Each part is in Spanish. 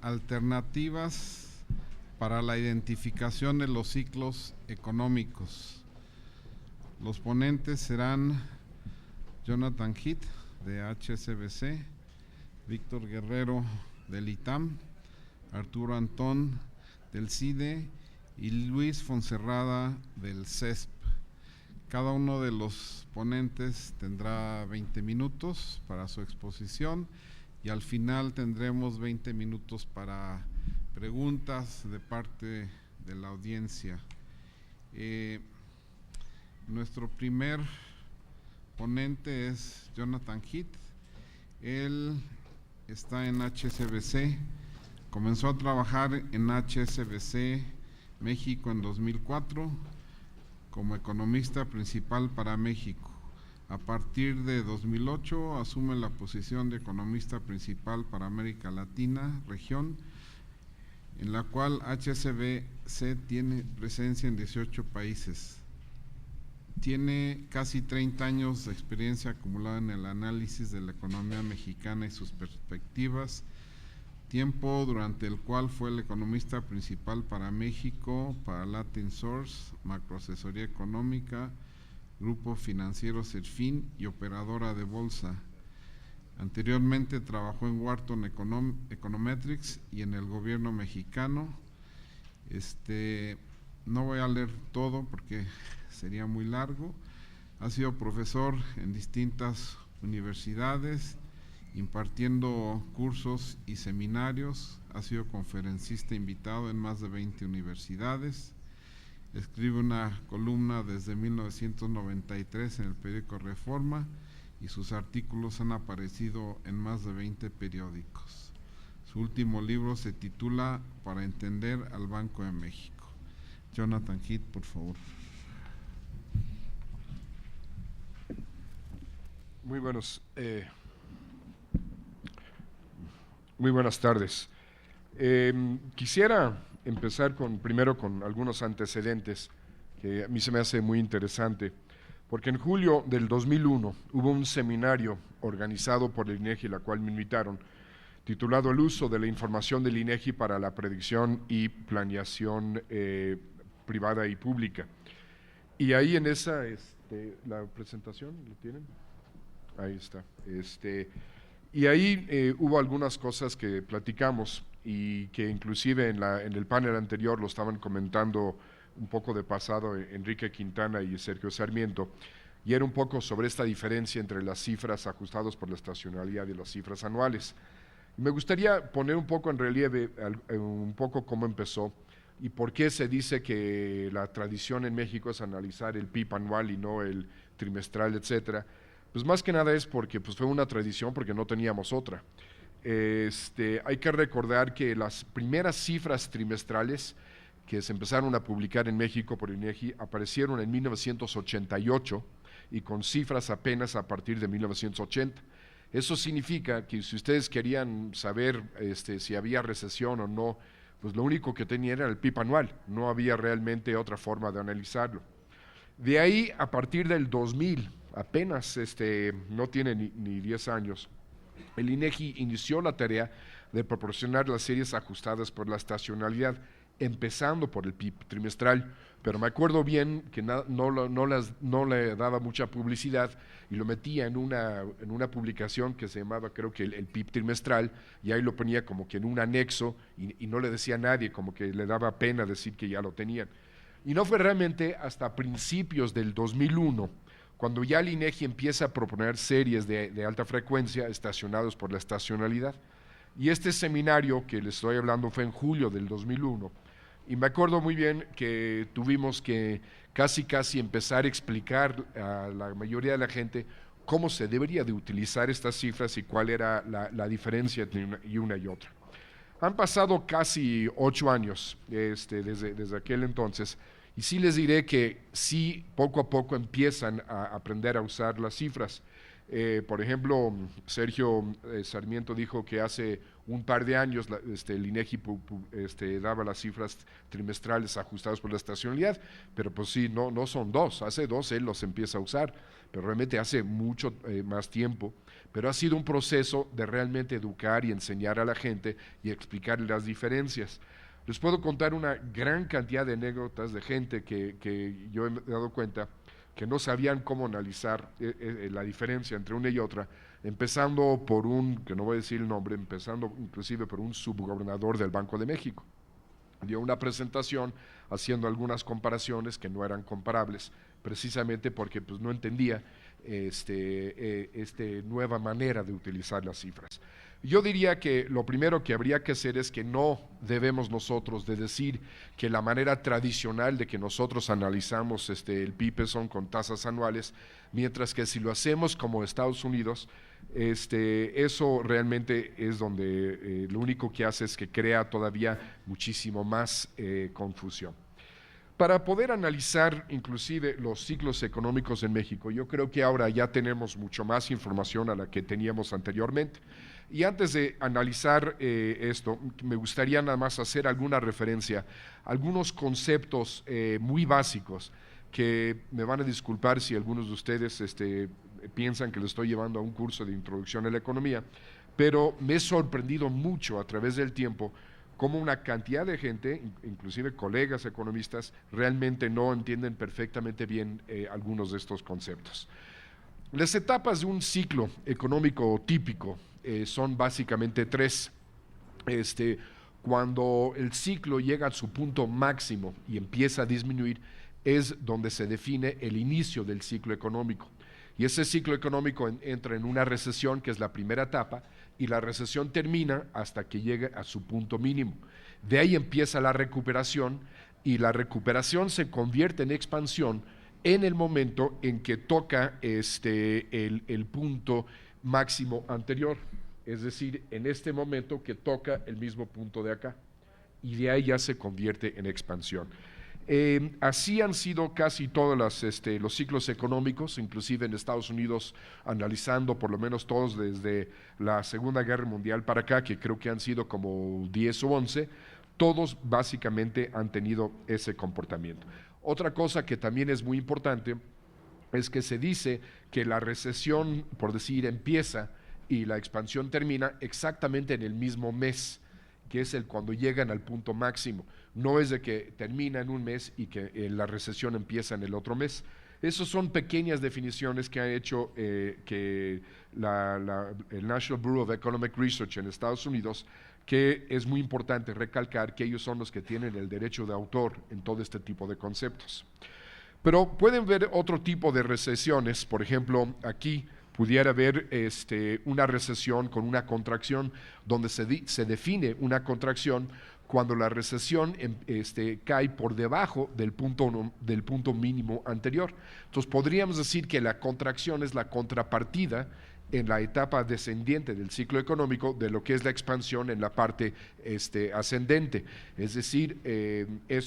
alternativas para la identificación de los ciclos económicos. Los ponentes serán Jonathan Heath, de HSBC, Víctor Guerrero, del ITAM, Arturo Antón, del CIDE, y Luis Fonserrada, del CESP. Cada uno de los ponentes tendrá 20 minutos para su exposición y al final tendremos 20 minutos para preguntas de parte de la audiencia. Nuestro primer ponente es Jonathan Heath. Él está en HSBC, comenzó a trabajar en HSBC México en 2004 como economista principal para México. A partir de 2008 asume la posición de economista principal para América Latina, región, en la cual HSBC tiene presencia en 18 países. Tiene casi 30 años de experiencia acumulada en el análisis de la economía mexicana y sus perspectivas, tiempo durante el cual fue el economista principal para México, para Latin Source, Macroasesoría Económica, Grupo Financiero Serfín y operadora de bolsa. Anteriormente trabajó en Wharton Econometrics y en el gobierno mexicano. No voy a leer todo porque sería muy largo. Ha sido profesor en distintas universidades, impartiendo cursos y seminarios. Ha sido conferencista invitado en más de 20 universidades. Escribe una columna desde 1993 en el periódico Reforma y sus artículos han aparecido en más de 20 periódicos. Su último libro se titula Para entender al Banco de México. Jonathan Heath, por favor. Muy buenas tardes. Quisiera empezar primero con algunos antecedentes que a mí se me hace muy interesante, porque en julio del 2001 hubo un seminario organizado por el INEGI, la cual me invitaron, titulado El uso de la información del INEGI para la predicción y planeación privada y pública. Y ahí en esa, la presentación, ¿lo tienen? Ahí está. Y ahí hubo algunas cosas que platicamos y que inclusive en el panel anterior lo estaban comentando un poco de pasado Enrique Quintana y Sergio Sarmiento, y era un poco sobre esta diferencia entre las cifras ajustadas por la estacionalidad y las cifras anuales. Me gustaría poner un poco en relieve un poco cómo empezó y por qué se dice que la tradición en México es analizar el PIB anual y no el trimestral, etcétera. Pues más que nada es porque fue una tradición, porque no teníamos otra. Hay que recordar que las primeras cifras trimestrales que se empezaron a publicar en México por INEGI aparecieron en 1988 y con cifras apenas a partir de 1980. Eso significa que si ustedes querían saber si había recesión o no, pues lo único que tenían era el PIB anual, no había realmente otra forma de analizarlo. De ahí, a partir del 2000, apenas no tiene ni 10 años, el INEGI inició la tarea de proporcionar las series ajustadas por la estacionalidad, empezando por el PIB trimestral, pero me acuerdo bien que no le daba mucha publicidad y lo metía en una publicación que se llamaba, creo que el PIB trimestral, y ahí lo ponía como que en un anexo y no le decía a nadie, como que le daba pena decir que ya lo tenían. Y no fue realmente hasta principios del 2001, cuando ya el INEGI empieza a proponer series de alta frecuencia estacionados por la estacionalidad. Y este seminario que les estoy hablando fue en julio del 2001. Y me acuerdo muy bien que tuvimos que casi empezar a explicar a la mayoría de la gente cómo se debería de utilizar estas cifras y cuál era la diferencia entre una y otra. Han pasado casi 8 años desde aquel entonces, y sí les diré que sí, poco a poco empiezan a aprender a usar las cifras. Por ejemplo, Sergio Sarmiento dijo que hace un par de años el INEGI daba las cifras trimestrales ajustadas por la estacionalidad, pero pues sí, no son dos, hace dos él los empieza a usar, pero realmente hace mucho más tiempo, pero ha sido un proceso de realmente educar y enseñar a la gente y explicarle las diferencias. Les puedo contar una gran cantidad de anécdotas de gente que yo he dado cuenta que no sabían cómo analizar la diferencia entre una y otra, empezando por que no voy a decir el nombre, empezando inclusive por un subgobernador del Banco de México. Dio una presentación haciendo algunas comparaciones que no eran comparables, precisamente porque pues, no entendía nueva manera de utilizar las cifras. Yo diría que lo primero que habría que hacer es que no debemos nosotros de decir que la manera tradicional de que nosotros analizamos el PIB son con tasas anuales, mientras que si lo hacemos como Estados Unidos, eso realmente es donde lo único que hace es que crea todavía muchísimo más confusión. Para poder analizar inclusive los ciclos económicos en México, yo creo que ahora ya tenemos mucho más información a la que teníamos anteriormente. Y antes de analizar esto, me gustaría nada más hacer alguna referencia a algunos conceptos muy básicos que me van a disculpar si algunos de ustedes piensan que les estoy llevando a un curso de introducción a la economía, pero me he sorprendido mucho a través del tiempo cómo una cantidad de gente, inclusive colegas economistas, realmente no entienden perfectamente bien algunos de estos conceptos. Las etapas de un ciclo económico típico son básicamente tres. Cuando el ciclo llega a su punto máximo y empieza a disminuir, es donde se define el inicio del ciclo económico. Y ese ciclo económico entra en una recesión, que es la primera etapa, y la recesión termina hasta que llega a su punto mínimo. De ahí empieza la recuperación, y la recuperación se convierte en expansión en el momento en que toca el punto máximo anterior, es decir, en este momento que toca el mismo punto de acá, y de ahí ya se convierte en expansión. Así han sido casi todos los ciclos económicos, inclusive en Estados Unidos, analizando por lo menos todos desde la Segunda Guerra Mundial para acá, que creo que han sido como 10 o 11, todos básicamente han tenido ese comportamiento. Otra cosa que también es muy importante es que se dice que la recesión, por decir, empieza y la expansión termina exactamente en el mismo mes, que es cuando llegan al punto máximo. No es de que termina en un mes y que la recesión empieza en el otro mes. Esas son pequeñas definiciones que ha hecho que el National Bureau of Economic Research en Estados Unidos, que es muy importante recalcar que ellos son los que tienen el derecho de autor en todo este tipo de conceptos. Pero pueden ver otro tipo de recesiones, por ejemplo, aquí pudiera haber una recesión con una contracción, donde se define una contracción cuando la recesión cae por debajo del punto mínimo anterior. Entonces podríamos decir que la contracción es la contrapartida en la etapa descendiente del ciclo económico de lo que es la expansión en la parte ascendente. Es decir,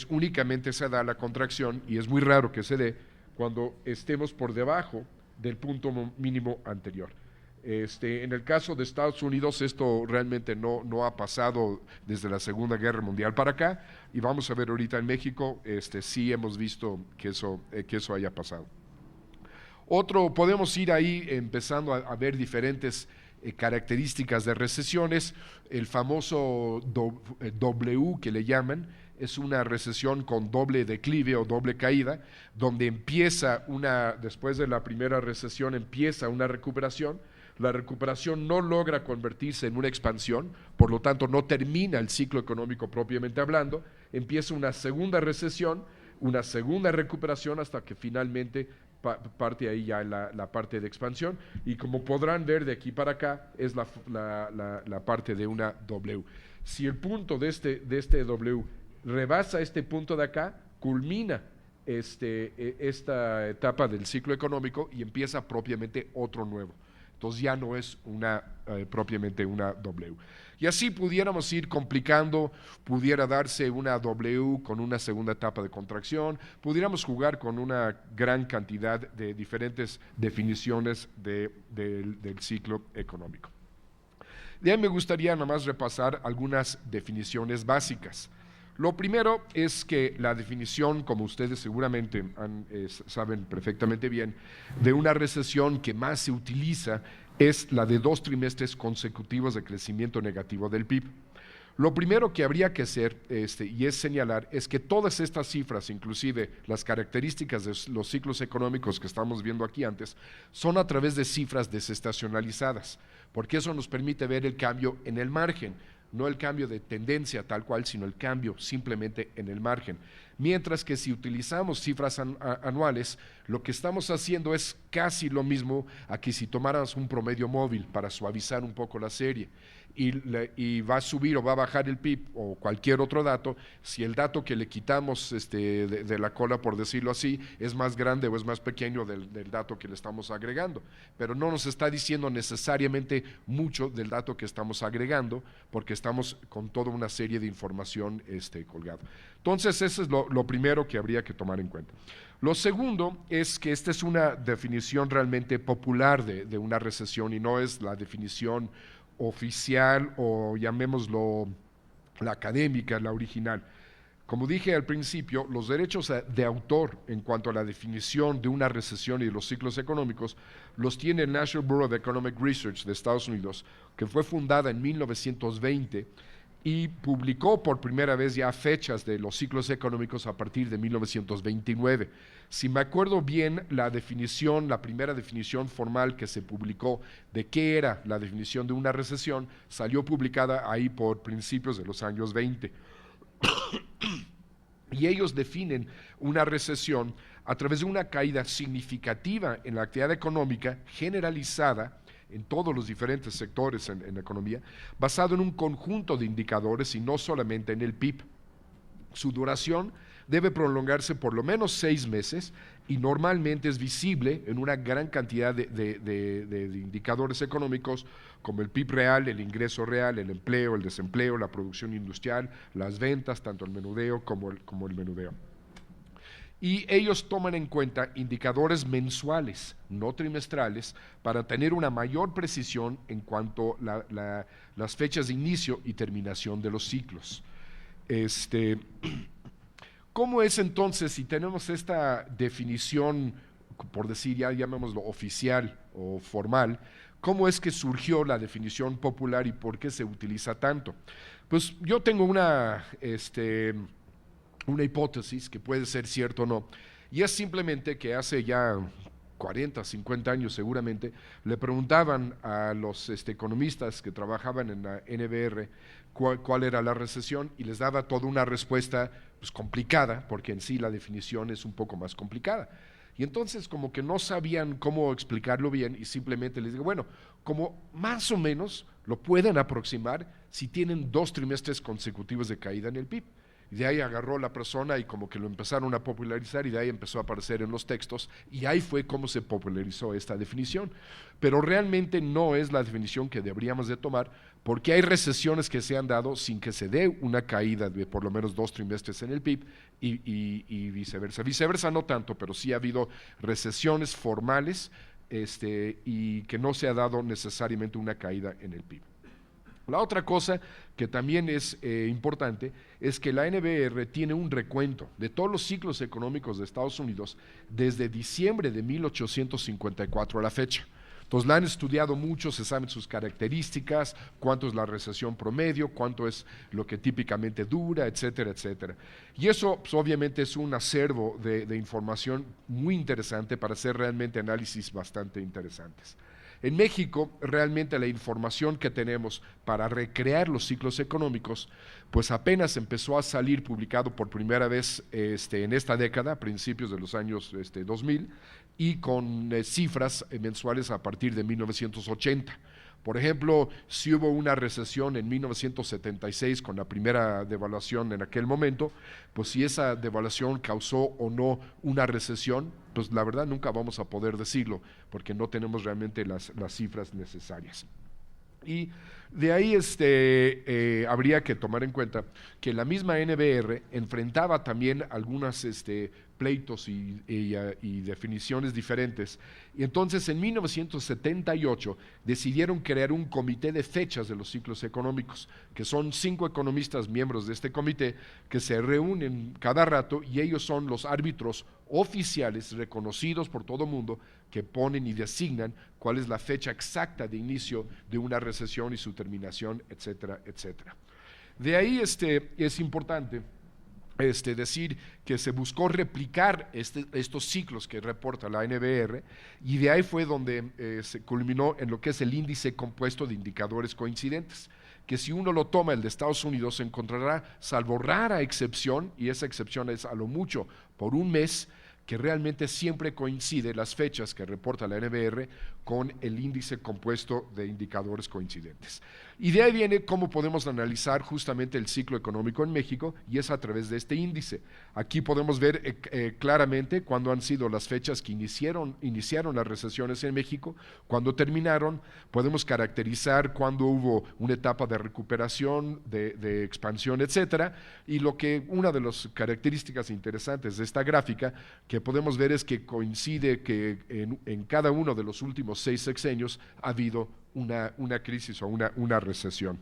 únicamente se da la contracción, y es muy raro que se dé cuando estemos por debajo del punto mínimo anterior. En el caso de Estados Unidos, esto realmente no ha pasado desde la Segunda Guerra Mundial para acá, y vamos a ver ahorita en México, sí hemos visto que eso haya pasado. Podemos ir ahí empezando a ver diferentes características de recesiones. El famoso W que le llaman, es una recesión con doble declive o doble caída, donde después de la primera recesión empieza una recuperación. La recuperación no logra convertirse en una expansión, por lo tanto no termina el ciclo económico propiamente hablando, empieza una segunda recesión, una segunda recuperación, hasta que finalmente parte ahí ya la parte de expansión, y como podrán ver de aquí para acá es la parte de una W. Si el punto de este W rebasa este punto de acá, culmina esta etapa del ciclo económico y empieza propiamente otro nuevo. entonces ya no es propiamente una W. Y así pudiéramos ir complicando, pudiera darse una W con una segunda etapa de contracción, pudiéramos jugar con una gran cantidad de diferentes definiciones del ciclo económico. De ahí me gustaría nada más repasar algunas definiciones básicas. Lo primero es que la definición, como ustedes seguramente saben perfectamente bien, de una recesión que más se utiliza es la de 2 trimestres consecutivos de crecimiento negativo del PIB. Lo primero que habría que hacer, y es señalar, es que todas estas cifras, inclusive las características de los ciclos económicos que estamos viendo aquí antes, son a través de cifras desestacionalizadas, porque eso nos permite ver el cambio en el margen, no el cambio de tendencia tal cual, sino el cambio simplemente en el margen. Mientras que si utilizamos cifras anuales, lo que estamos haciendo es casi lo mismo a que si tomáramos un promedio móvil para suavizar un poco la serie. Y va a subir o va a bajar el PIB o cualquier otro dato, si el dato que le quitamos de la cola, por decirlo así, es más grande o es más pequeño del dato que le estamos agregando. Pero no nos está diciendo necesariamente mucho del dato que estamos agregando, porque estamos con toda una serie de información colgado. Entonces, eso es lo primero que habría que tomar en cuenta. Lo segundo es que esta es una definición realmente popular de una recesión y no es la definición oficial o llamémoslo la académica, la original. Como dije al principio, los derechos de autor en cuanto a la definición de una recesión y de los ciclos económicos los tiene el National Bureau of Economic Research de Estados Unidos, que fue fundada en 1920 y publicó por primera vez ya fechas de los ciclos económicos a partir de 1929. Si me acuerdo bien, la primera definición formal que se publicó de qué era la definición de una recesión, salió publicada ahí por principios de los años 20. Y ellos definen una recesión a través de una caída significativa en la actividad económica generalizada en todos los diferentes sectores en la economía, basado en un conjunto de indicadores y no solamente en el PIB. Su duración debe prolongarse por lo menos 6 meses y normalmente es visible en una gran cantidad de indicadores económicos como el PIB real, el ingreso real, el empleo, el desempleo, la producción industrial, las ventas, tanto el menudeo como el menudeo. Y ellos toman en cuenta indicadores mensuales, no trimestrales, para tener una mayor precisión en cuanto a las fechas de inicio y terminación de los ciclos. ¿Cómo es entonces, si tenemos esta definición, por decir ya llamémoslo oficial o formal, cómo es que surgió la definición popular y por qué se utiliza tanto? Pues yo tengo una hipótesis que puede ser cierto o no, y es simplemente que hace ya 40, 50 años seguramente, le preguntaban a los economistas que trabajaban en la NBR cuál era la recesión y les daba toda una respuesta pues, complicada, porque en sí la definición es un poco más complicada. Y entonces como que no sabían cómo explicarlo bien y simplemente les digo, bueno, como más o menos lo pueden aproximar si tienen 2 trimestres consecutivos de caída en el PIB. Y de ahí agarró la persona y como que lo empezaron a popularizar y de ahí empezó a aparecer en los textos y ahí fue como se popularizó esta definición. Pero realmente no es la definición que deberíamos de tomar porque hay recesiones que se han dado sin que se dé una caída de por lo menos 2 trimestres en el PIB y viceversa. Viceversa no tanto, pero sí ha habido recesiones formales y que no se ha dado necesariamente una caída en el PIB. La otra cosa que también es importante es que la NBR tiene un recuento de todos los ciclos económicos de Estados Unidos desde diciembre de 1854 a la fecha. Entonces la han estudiado mucho, se saben sus características, cuánto es la recesión promedio, cuánto es lo que típicamente dura, etcétera, etcétera. Y eso pues, obviamente es un acervo de información muy interesante para hacer realmente análisis bastante interesantes. En México, realmente la información que tenemos para recrear los ciclos económicos, pues apenas empezó a salir publicado por primera vez en esta década, a principios de los años 2000, y con cifras mensuales a partir de 1980. Por ejemplo, si hubo una recesión en 1976 con la primera devaluación en aquel momento, pues si esa devaluación causó o no una recesión, pues la verdad nunca vamos a poder decirlo, porque no tenemos realmente las cifras necesarias. Y de ahí habría que tomar en cuenta que la misma NBR enfrentaba también algunas pleitos y definiciones diferentes. Y entonces en 1978 decidieron crear un comité de fechas de los ciclos económicos, que son 5 economistas miembros de este comité que se reúnen cada rato y ellos son los árbitros oficiales reconocidos por todo el mundo que ponen y designan cuál es la fecha exacta de inicio de una recesión y su terminación, etcétera, etcétera. De ahí es importante decir que se buscó replicar estos ciclos que reporta la NBR, y de ahí fue donde se culminó en lo que es el índice compuesto de indicadores coincidentes, que si uno lo toma, el de Estados Unidos, se encontrará, salvo rara excepción, y esa excepción es a lo mucho por un mes, que realmente siempre coincide las fechas que reporta la NBR con el índice compuesto de indicadores coincidentes. Y de ahí viene cómo podemos analizar justamente el ciclo económico en México, y es a través de este índice. Aquí podemos ver claramente cuándo han sido las fechas que iniciaron las recesiones en México, cuándo terminaron, podemos caracterizar cuándo hubo una etapa de recuperación, de expansión, etcétera, y una de las características interesantes de esta gráfica que podemos ver es que coincide que en cada uno de los últimos 6 sexenios ha habido una crisis o una recesión.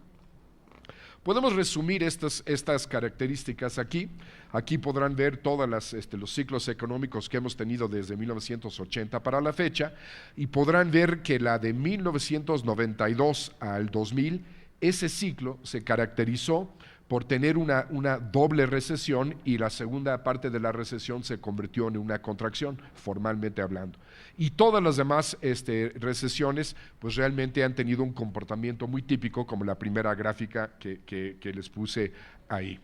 Podemos resumir estas características aquí. Aquí podrán ver todos los ciclos económicos que hemos tenido desde 1980 para la fecha, y podrán ver que la de 1992 al 2000, ese ciclo se caracterizó por tener una doble recesión, y la segunda parte de la recesión se convirtió en una contracción, formalmente hablando. Y todas las demás recesiones pues realmente han tenido un comportamiento muy típico, como la primera gráfica que les puse ahí.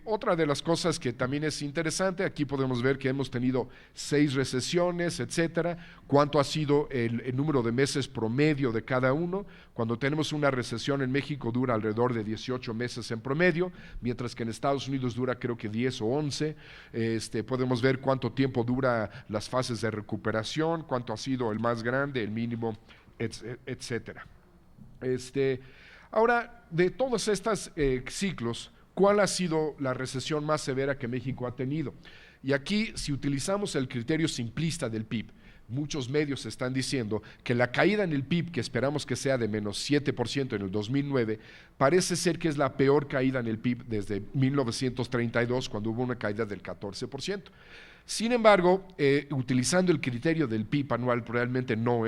Otra de las cosas que también es interesante, aquí podemos ver que hemos tenido 6 recesiones, etcétera, cuánto ha sido el número de meses promedio de cada uno. Cuando tenemos una recesión en México dura alrededor de 18 meses en promedio, mientras que en Estados Unidos dura creo que 10 o 11. Podemos ver cuánto tiempo dura las fases de recuperación, cuánto ha sido el más grande, el mínimo, etcétera. Ahora, de todos estos ciclos, ¿cuál ha sido la recesión más severa que México ha tenido? Y aquí, si utilizamos el criterio simplista del PIB, muchos medios están diciendo que la caída en el PIB, que esperamos que sea de menos 7% en el 2009, parece ser que es la peor caída en el PIB desde 1932, cuando hubo una caída del 14%. Sin embargo, utilizando el criterio del PIB anual realmente no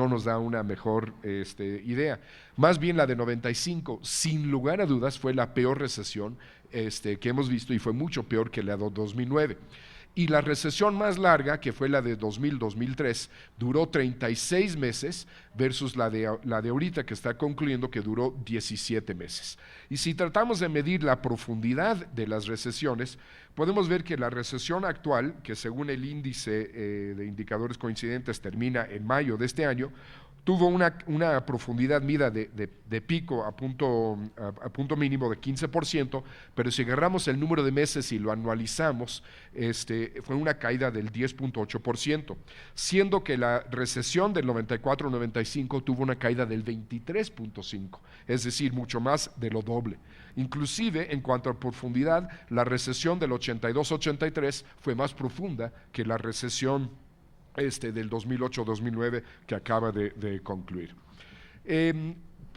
nos da una mejor idea. Más bien la de 95, sin lugar a dudas, fue la peor recesión que hemos visto, y fue mucho peor que la de 2009. Y la recesión más larga, que fue la de 2000-2003, duró 36 meses versus la de ahorita, que está concluyendo, que duró 17 meses. Y si tratamos de medir la profundidad de las recesiones, podemos ver que la recesión actual, que según el índice de indicadores coincidentes termina en mayo de este año, tuvo una profundidad mida de pico a punto mínimo de 15%, pero si agarramos el número de meses y lo anualizamos, fue una caída del 10.8%, siendo que la recesión del 94-95 tuvo una caída del 23.5%, es decir, mucho más de lo doble. Inclusive, en cuanto a profundidad, la recesión del 82-83 fue más profunda que la recesión del 2008-2009 que acaba de concluir.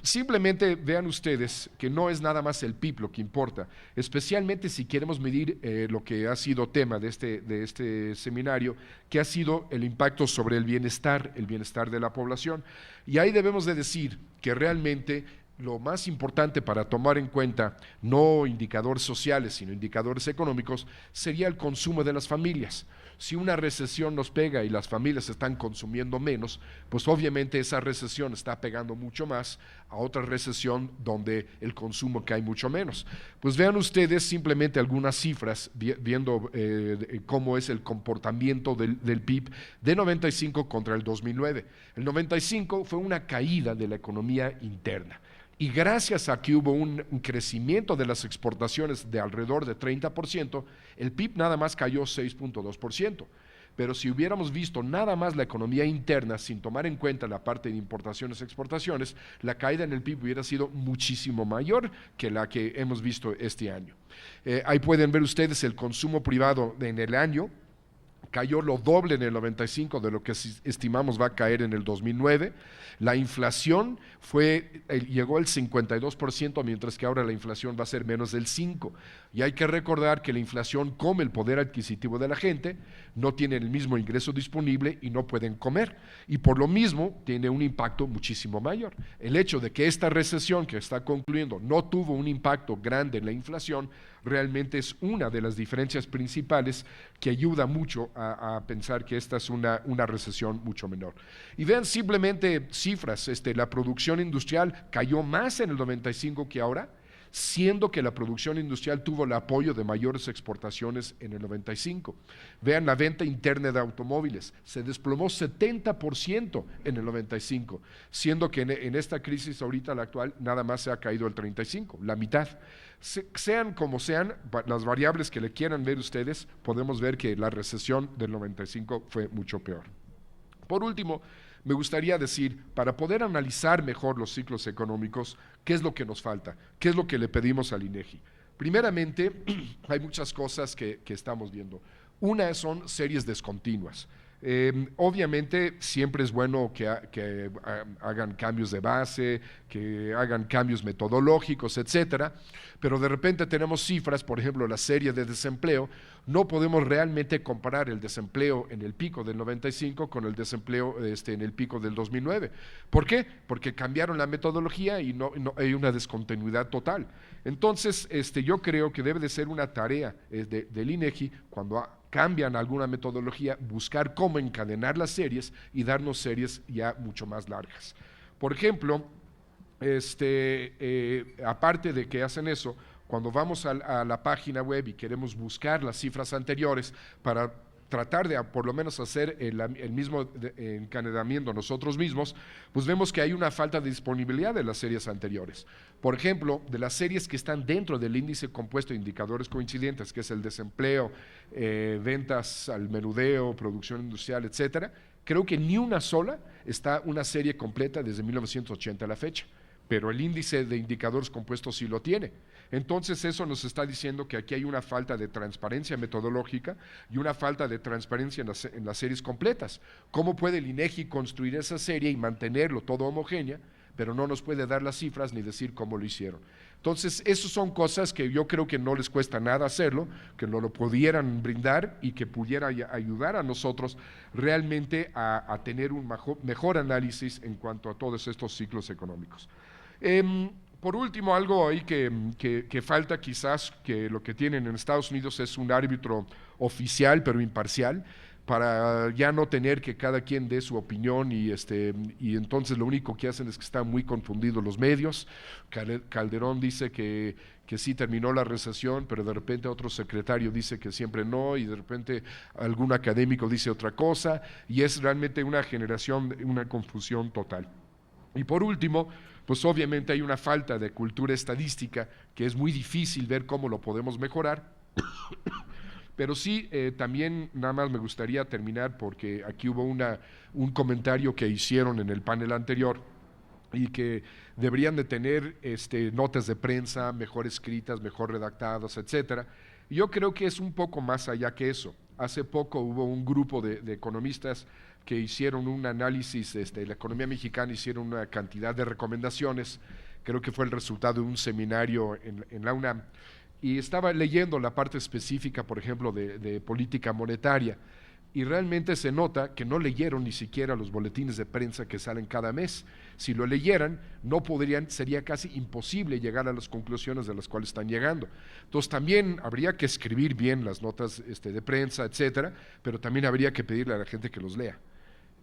Simplemente vean ustedes que no es nada más el PIB lo que importa, especialmente si queremos medir lo que ha sido tema de este seminario, que ha sido el impacto sobre el bienestar de la población. Y ahí debemos de decir que realmente lo más importante para tomar en cuenta, no indicadores sociales, sino indicadores económicos, sería el consumo de las familias. Si una recesión nos pega y las familias están consumiendo menos, pues obviamente esa recesión está pegando mucho más a otra recesión donde el consumo cae mucho menos. Pues vean ustedes simplemente algunas cifras, viendo cómo es el comportamiento del PIB de 95 contra el 2009. El 95 fue una caída de la economía interna. Y gracias a que hubo un crecimiento de las exportaciones de alrededor de 30%, el PIB nada más cayó 6.2%. Pero si hubiéramos visto nada más la economía interna sin tomar en cuenta la parte de importaciones y exportaciones, la caída en el PIB hubiera sido muchísimo mayor que la que hemos visto este año. Ahí pueden ver ustedes el consumo privado en el año. Cayó lo doble en el 95 de lo que estimamos va a caer en el 2009. La inflación llegó al 52%, mientras que ahora la inflación va a ser menos del 5%. Y hay que recordar que la inflación come el poder adquisitivo de la gente, no tienen el mismo ingreso disponible y no pueden comer. Y por lo mismo tiene un impacto muchísimo mayor. El hecho de que esta recesión que está concluyendo no tuvo un impacto grande en la inflación, realmente es una de las diferencias principales que ayuda mucho a pensar que esta es una recesión mucho menor. Y vean simplemente cifras, la producción industrial cayó más en el 95 que ahora, siendo que la producción industrial tuvo el apoyo de mayores exportaciones en el 95. Vean la venta interna de automóviles, se desplomó 70% en el 95, siendo que en esta crisis ahorita la actual nada más se ha caído el 35%, la mitad. Sean como sean, las variables que le quieran ver ustedes, podemos ver que la recesión del 95 fue mucho peor. Por último, me gustaría decir, para poder analizar mejor los ciclos económicos, ¿qué es lo que nos falta? ¿Qué es lo que le pedimos al INEGI? Primeramente, hay muchas cosas que estamos viendo. Una son series descontinuas. Obviamente siempre es bueno que hagan cambios de base, que hagan cambios metodológicos, etcétera, pero de repente tenemos cifras, por ejemplo, la serie de desempleo, no podemos realmente comparar el desempleo en el pico del 95 con el desempleo en el pico del 2009. ¿Por qué? Porque cambiaron la metodología y no hay una descontinuidad total. Entonces, yo creo que debe de ser una tarea del INEGI cuando cambian alguna metodología, buscar cómo encadenar las series y darnos series ya mucho más largas. Por ejemplo, aparte de que hacen eso, cuando vamos a la página web y queremos buscar las cifras anteriores para tratar de por lo menos hacer el mismo encadenamiento nosotros mismos, pues vemos que hay una falta de disponibilidad de las series anteriores. Por ejemplo, de las series que están dentro del índice compuesto de indicadores coincidentes, que es el desempleo, ventas al menudeo, producción industrial, etcétera, creo que ni una sola está una serie completa desde 1980 a la fecha, pero el índice de indicadores compuestos sí lo tiene. Entonces eso nos está diciendo que aquí hay una falta de transparencia metodológica y una falta de transparencia en las series completas. ¿Cómo puede el INEGI construir esa serie y mantenerlo todo homogénea, pero no nos puede dar las cifras ni decir cómo lo hicieron? Entonces, esas son cosas que yo creo que no les cuesta nada hacerlo, que no lo pudieran brindar y que pudiera ayudar a nosotros realmente a tener un mejor análisis en cuanto a todos estos ciclos económicos. Por último, algo ahí que falta quizás, que lo que tienen en Estados Unidos es un árbitro oficial pero imparcial, para ya no tener que cada quien dé su opinión y entonces lo único que hacen es que están muy confundidos los medios. Calderón dice que sí terminó la recesión, pero de repente otro secretario dice que siempre no, y de repente algún académico dice otra cosa, y es realmente una confusión total. Y por último, pues obviamente hay una falta de cultura estadística que es muy difícil ver cómo lo podemos mejorar. Pero sí, también nada más me gustaría terminar porque aquí hubo un comentario que hicieron en el panel anterior y que deberían de tener notas de prensa mejor escritas, mejor redactadas, etcétera. Y yo creo que es un poco más allá que eso. Hace poco hubo un grupo de economistas que hicieron un análisis de la economía mexicana, hicieron una cantidad de recomendaciones, creo que fue el resultado de un seminario en la UNAM, y estaba leyendo la parte específica, por ejemplo, de política monetaria, y realmente se nota que no leyeron ni siquiera los boletines de prensa que salen cada mes. Si lo leyeran, no podrían, sería casi imposible llegar a las conclusiones de las cuales están llegando. Entonces también habría que escribir bien las notas de prensa, etcétera, pero también habría que pedirle a la gente que los lea.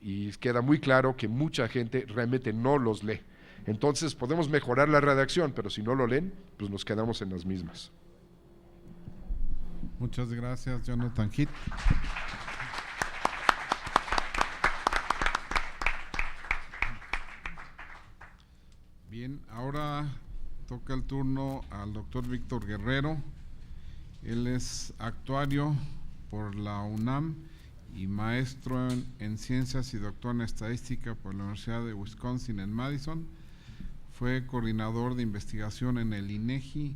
Y queda muy claro que mucha gente realmente no los lee. Entonces podemos mejorar la redacción, pero si no lo leen, pues nos quedamos en las mismas. Muchas gracias, Jonathan Heath. Bien, ahora toca el turno al doctor Víctor Guerrero. Él es actuario por la UNAM y maestro en ciencias y doctor en estadística por la Universidad de Wisconsin en Madison. Fue coordinador de investigación en el INEGI,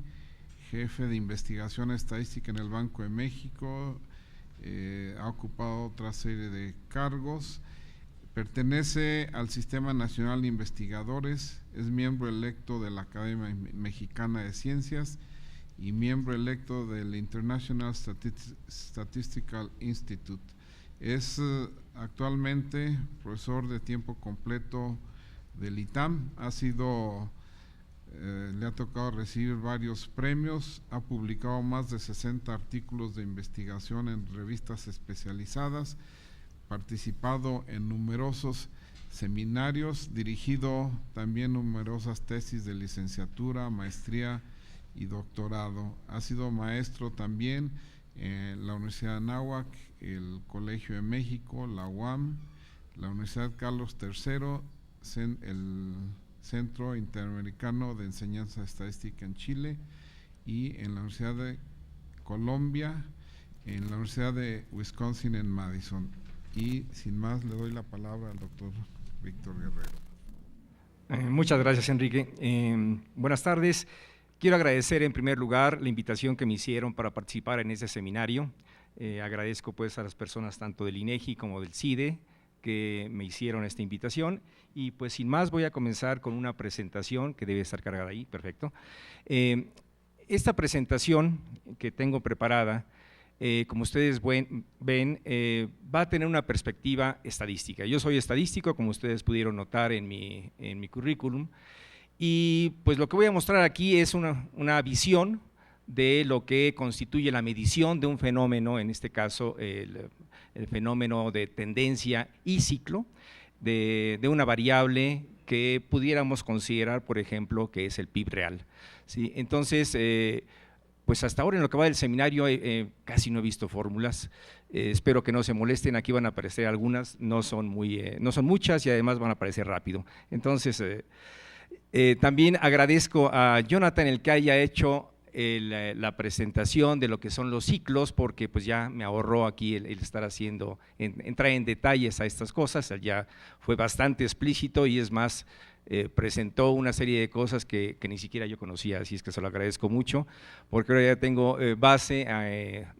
jefe de investigación estadística en el Banco de México, ha ocupado otra serie de cargos. Pertenece al Sistema Nacional de Investigadores, es miembro electo de la Academia Mexicana de Ciencias y miembro electo del International Statistical Institute. Es actualmente profesor de tiempo completo del ITAM, le ha tocado recibir varios premios, ha publicado más de 60 artículos de investigación en revistas especializadas, participado en numerosos seminarios, dirigido también numerosas tesis de licenciatura, maestría y doctorado. Ha sido maestro también en la Universidad de Anáhuac, el Colegio de México, la UAM, la Universidad Carlos III, el Centro Interamericano de Enseñanza Estadística en Chile y en la Universidad de Colombia, en la Universidad de Wisconsin en Madison. Y sin más le doy la palabra al doctor Víctor Guerrero. Muchas gracias, Enrique. Buenas tardes. Quiero agradecer en primer lugar la invitación que me hicieron para participar en este seminario. Agradezco pues a las personas tanto del INEGI como del CIDE que me hicieron esta invitación y pues sin más voy a comenzar con una presentación que debe estar cargada ahí, perfecto. Esta presentación que tengo preparada, como ustedes ven, va a tener una perspectiva estadística. Yo soy estadístico, como ustedes pudieron notar en mi currículum, y pues lo que voy a mostrar aquí es una visión de lo que constituye la medición de un fenómeno, en este caso el fenómeno de tendencia y ciclo, de una variable que pudiéramos considerar, por ejemplo, que es el PIB real, ¿sí? Entonces, pues hasta ahora en lo que va del seminario casi no he visto fórmulas, espero que no se molesten, aquí van a aparecer algunas, no son muchas y además van a aparecer rápido. Entonces, también agradezco a Jonathan el que haya hecho la presentación de lo que son los ciclos, porque pues ya me ahorró aquí el estar haciendo, entrar en detalles a estas cosas, ya fue bastante explícito y es más, presentó una serie de cosas que ni siquiera yo conocía, así es que se lo agradezco mucho, porque ahora ya tengo base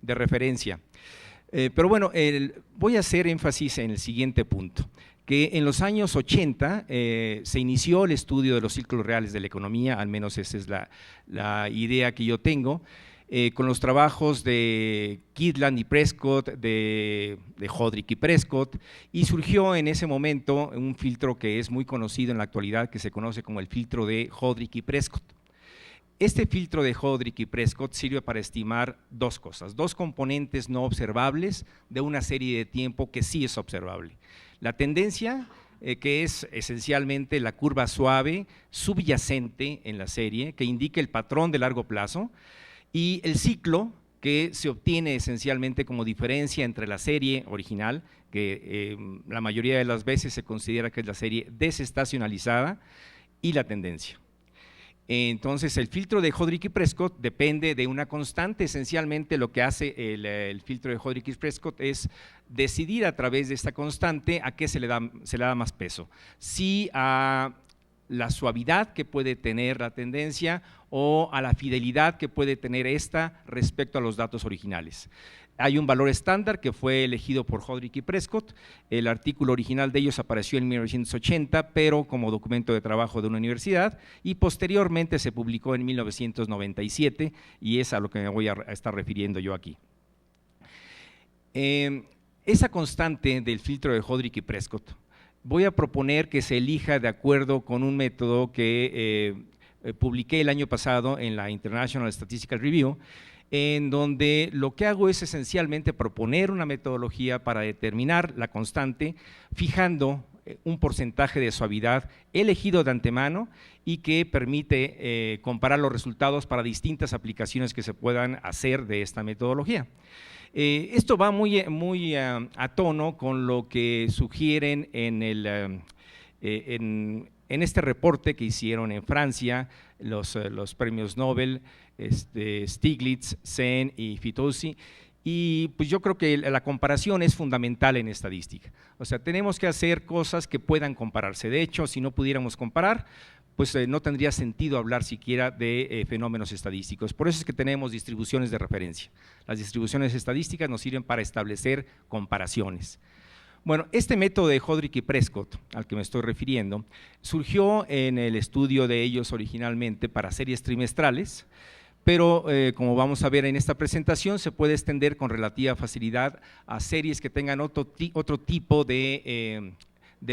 de referencia. Pero bueno, voy a hacer énfasis en el siguiente punto, que en los años 80 se inició el estudio de los ciclos reales de la economía, al menos esa es la idea que yo tengo, con los trabajos de Kirtland y Prescott, de Hodrick y Prescott, y surgió en ese momento un filtro que es muy conocido en la actualidad, que se conoce como el filtro de Hodrick y Prescott. Este filtro de Hodrick y Prescott sirve para estimar dos cosas, dos componentes no observables de una serie de tiempo que sí es observable. La tendencia, que es esencialmente la curva suave subyacente en la serie, que indica el patrón de largo plazo, y el ciclo, que se obtiene esencialmente como diferencia entre la serie original, que la mayoría de las veces se considera que es la serie desestacionalizada, y la tendencia. Entonces, el filtro de Hodrick y Prescott depende de una constante. Esencialmente lo que hace el filtro de Hodrick y Prescott es decidir a través de esta constante a qué se le da más peso, si a la suavidad que puede tener la tendencia o a la fidelidad que puede tener esta respecto a los datos originales. Hay un valor estándar que fue elegido por Hodrick y Prescott, el artículo original de ellos apareció en 1980, pero como documento de trabajo de una universidad, y posteriormente se publicó en 1997, y es a lo que me voy a estar refiriendo yo aquí. Este esa constante del filtro de Hodrick y Prescott, voy a proponer que se elija de acuerdo con un método que publiqué el año pasado en la International Statistical Review, en donde lo que hago es esencialmente proponer una metodología para determinar la constante, fijando un porcentaje de suavidad elegido de antemano y que permite comparar los resultados para distintas aplicaciones que se puedan hacer de esta metodología. Esto va muy a tono con lo que sugieren en este reporte que hicieron en Francia los premios Nobel, Stiglitz, Sen y Fitoussi, y pues yo creo que la comparación es fundamental en estadística. O sea, tenemos que hacer cosas que puedan compararse. De hecho, si no pudiéramos comparar, pues no tendría sentido hablar siquiera de fenómenos estadísticos. Por eso es que tenemos distribuciones de referencia. Las distribuciones estadísticas nos sirven para establecer comparaciones. Bueno, este método de Hodrick y Prescott, al que me estoy refiriendo, surgió en el estudio de ellos originalmente para series trimestrales, pero como vamos a ver en esta presentación, se puede extender con relativa facilidad a series que tengan otro tipo de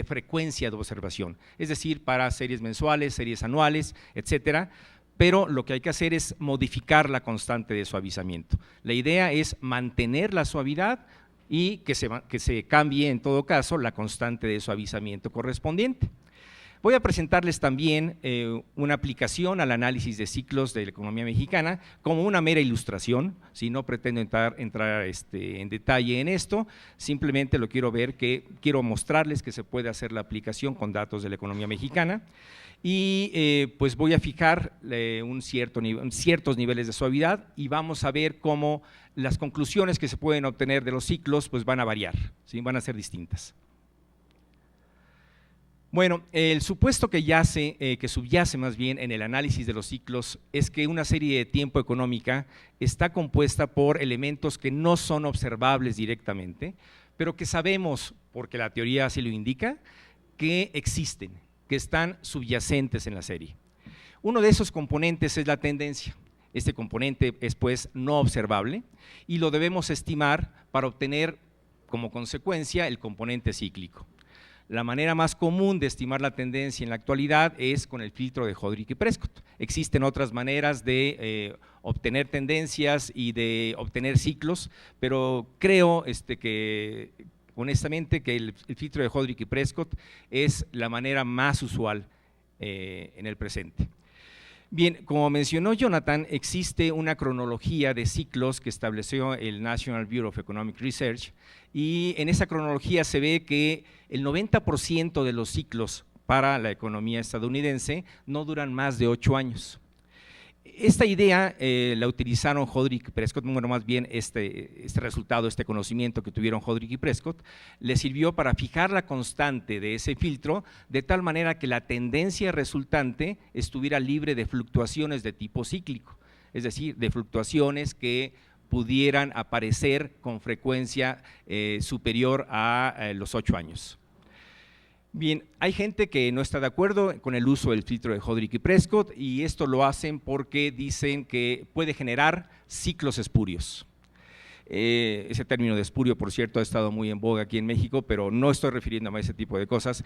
frecuencia de observación, es decir, para series mensuales, series anuales, etcétera, pero lo que hay que hacer es modificar la constante de suavizamiento. La idea es mantener la suavidad y que se cambie en todo caso la constante de suavizamiento correspondiente. Voy a presentarles también una aplicación al análisis de ciclos de la economía mexicana como una mera ilustración, si no pretendo entrar en detalle en esto, simplemente quiero mostrarles que se puede hacer la aplicación con datos de la economía mexicana y pues voy a fijar ciertos niveles de suavidad y vamos a ver cómo las conclusiones que se pueden obtener de los ciclos pues van a variar, ¿sí? Van a ser distintas. Bueno, el supuesto que subyace más bien en el análisis de los ciclos es que una serie de tiempo económica está compuesta por elementos que no son observables directamente, pero que sabemos, porque la teoría así lo indica, que existen, que están subyacentes en la serie. Uno de esos componentes es la tendencia. Este componente es pues no observable y lo debemos estimar para obtener como consecuencia el componente cíclico. La manera más común de estimar la tendencia en la actualidad es con el filtro de Hodrick y Prescott. Existen otras maneras de obtener tendencias y de obtener ciclos, pero creo que honestamente que el filtro de Hodrick y Prescott es la manera más usual en el presente. Bien, como mencionó Jonathan, existe una cronología de ciclos que estableció el National Bureau of Economic Research y en esa cronología se ve que el 90% de los ciclos para la economía estadounidense no duran más de 8 años. Esta idea la utilizaron Hodrick y Prescott, bueno, más bien este resultado, este conocimiento que tuvieron Hodrick y Prescott, le sirvió para fijar la constante de ese filtro de tal manera que la tendencia resultante estuviera libre de fluctuaciones de tipo cíclico, es decir, de fluctuaciones que pudieran aparecer con frecuencia superior a los 8 años. Bien, hay gente que no está de acuerdo con el uso del filtro de Hodrick y Prescott y esto lo hacen porque dicen que puede generar ciclos espurios. Ese término de espurio, por cierto, ha estado muy en boga aquí en México, pero no estoy refiriéndome a ese tipo de cosas.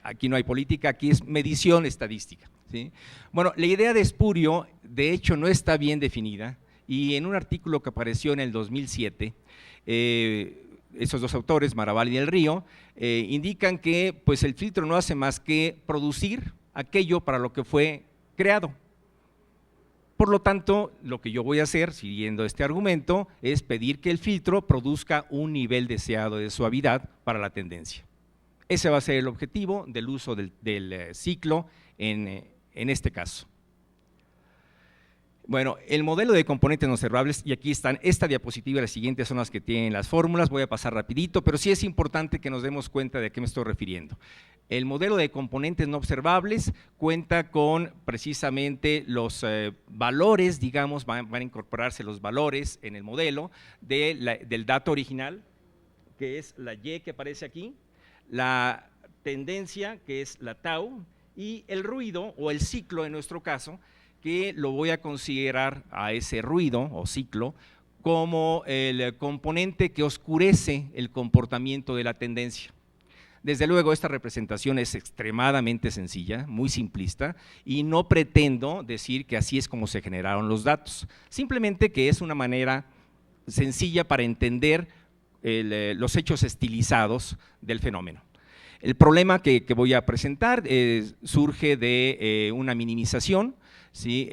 Aquí no hay política, aquí es medición estadística, ¿sí? Bueno, la idea de espurio, de hecho, no está bien definida y en un artículo que apareció en el 2007, esos dos autores, Maravall y Del Río, indican que pues, el filtro no hace más que producir aquello para lo que fue creado. Por lo tanto, lo que yo voy a hacer, siguiendo este argumento, es pedir que el filtro produzca un nivel deseado de suavidad para la tendencia. Ese va a ser el objetivo del uso del ciclo en este caso. Bueno, el modelo de componentes no observables, y aquí están, esta diapositiva y las siguientes son las que tienen las fórmulas, voy a pasar rapidito, pero sí es importante que nos demos cuenta de a qué me estoy refiriendo. El modelo de componentes no observables cuenta con precisamente los valores, digamos, van a incorporarse los valores en el modelo del dato original, que es la Y que aparece aquí, la tendencia, que es la tau, y el ruido o el ciclo en nuestro caso, que lo voy a considerar a ese ruido o ciclo como el componente que oscurece el comportamiento de la tendencia. Desde luego, esta representación es extremadamente sencilla, muy simplista, y no pretendo decir que así es como se generaron los datos, simplemente que es una manera sencilla para entender los hechos estilizados del fenómeno. El problema que voy a presentar surge de una minimización. ¿Sí?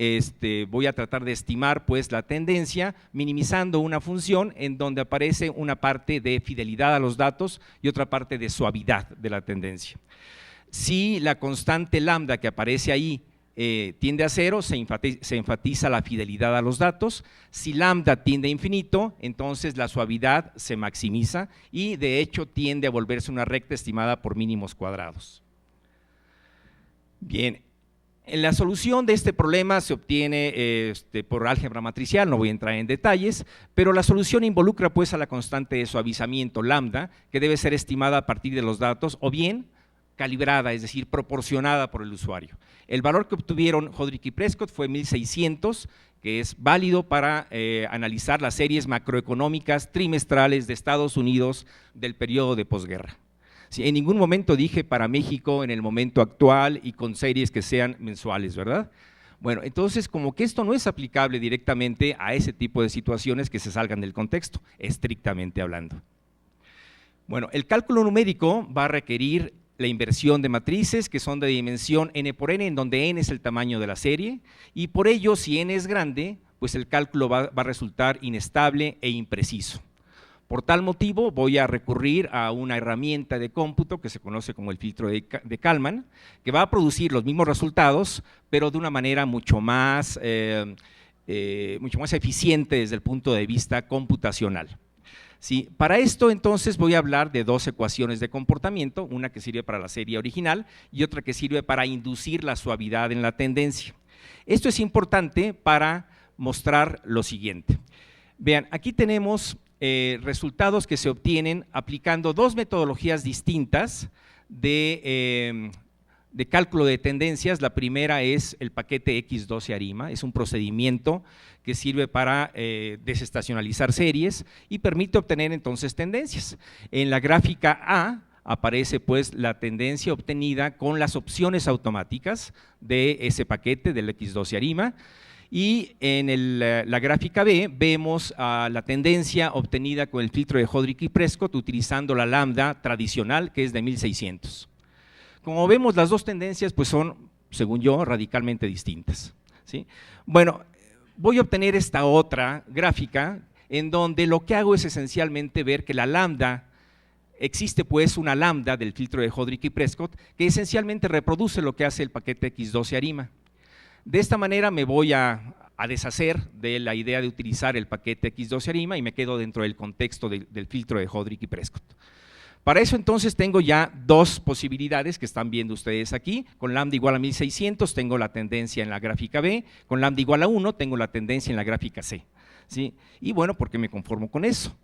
Voy a tratar de estimar pues la tendencia minimizando una función en donde aparece una parte de fidelidad a los datos y otra parte de suavidad de la tendencia. Si la constante lambda que aparece ahí tiende a cero, se enfatiza la fidelidad a los datos. Si lambda tiende a infinito, entonces la suavidad se maximiza y de hecho tiende a volverse una recta estimada por mínimos cuadrados. Bien. En la solución de este problema se obtiene por álgebra matricial, no voy a entrar en detalles, pero la solución involucra pues a la constante de suavizamiento lambda, que debe ser estimada a partir de los datos, o bien calibrada, es decir, proporcionada por el usuario. El valor que obtuvieron Hodrick y Prescott fue 1600, que es válido para analizar las series macroeconómicas trimestrales de Estados Unidos del periodo de posguerra. Sí, en ningún momento dije para México en el momento actual y con series que sean mensuales, ¿verdad? Bueno, entonces como que esto no es aplicable directamente a ese tipo de situaciones que se salgan del contexto, estrictamente hablando. Bueno, el cálculo numérico va a requerir la inversión de matrices que son de dimensión n por n, en donde n es el tamaño de la serie, y por ello si n es grande, pues el cálculo va a resultar inestable e impreciso. Por tal motivo voy a recurrir a una herramienta de cómputo que se conoce como el filtro de Kalman, que va a producir los mismos resultados, pero de una manera mucho más eficiente desde el punto de vista computacional. Sí, para esto entonces voy a hablar de dos ecuaciones de comportamiento, una que sirve para la serie original y otra que sirve para inducir la suavidad en la tendencia. Esto es importante para mostrar lo siguiente. Vean, aquí tenemos resultados que se obtienen aplicando dos metodologías distintas de cálculo de tendencias. La primera es el paquete X12 ARIMA, es un procedimiento que sirve para desestacionalizar series y permite obtener entonces tendencias. En la gráfica A aparece pues la tendencia obtenida con las opciones automáticas de ese paquete del X12 ARIMA. Y en la gráfica B vemos la tendencia obtenida con el filtro de Hodrick y Prescott utilizando la lambda tradicional, que es de 1600. Como vemos, las dos tendencias pues son, según yo, radicalmente distintas, ¿sí? Bueno, voy a obtener esta otra gráfica en donde lo que hago es esencialmente ver que la lambda, existe pues una lambda del filtro de Hodrick y Prescott que esencialmente reproduce lo que hace el paquete X12 ARIMA. De esta manera me voy a deshacer de la idea de utilizar el paquete X12 ARIMA y me quedo dentro del contexto del filtro de Hodrick y Prescott. Para eso entonces tengo ya dos posibilidades que están viendo ustedes aquí. Con lambda igual a 1600 tengo la tendencia en la gráfica B, con lambda igual a 1 tengo la tendencia en la gráfica C, ¿sí? Y bueno, ¿por qué me conformo con eso?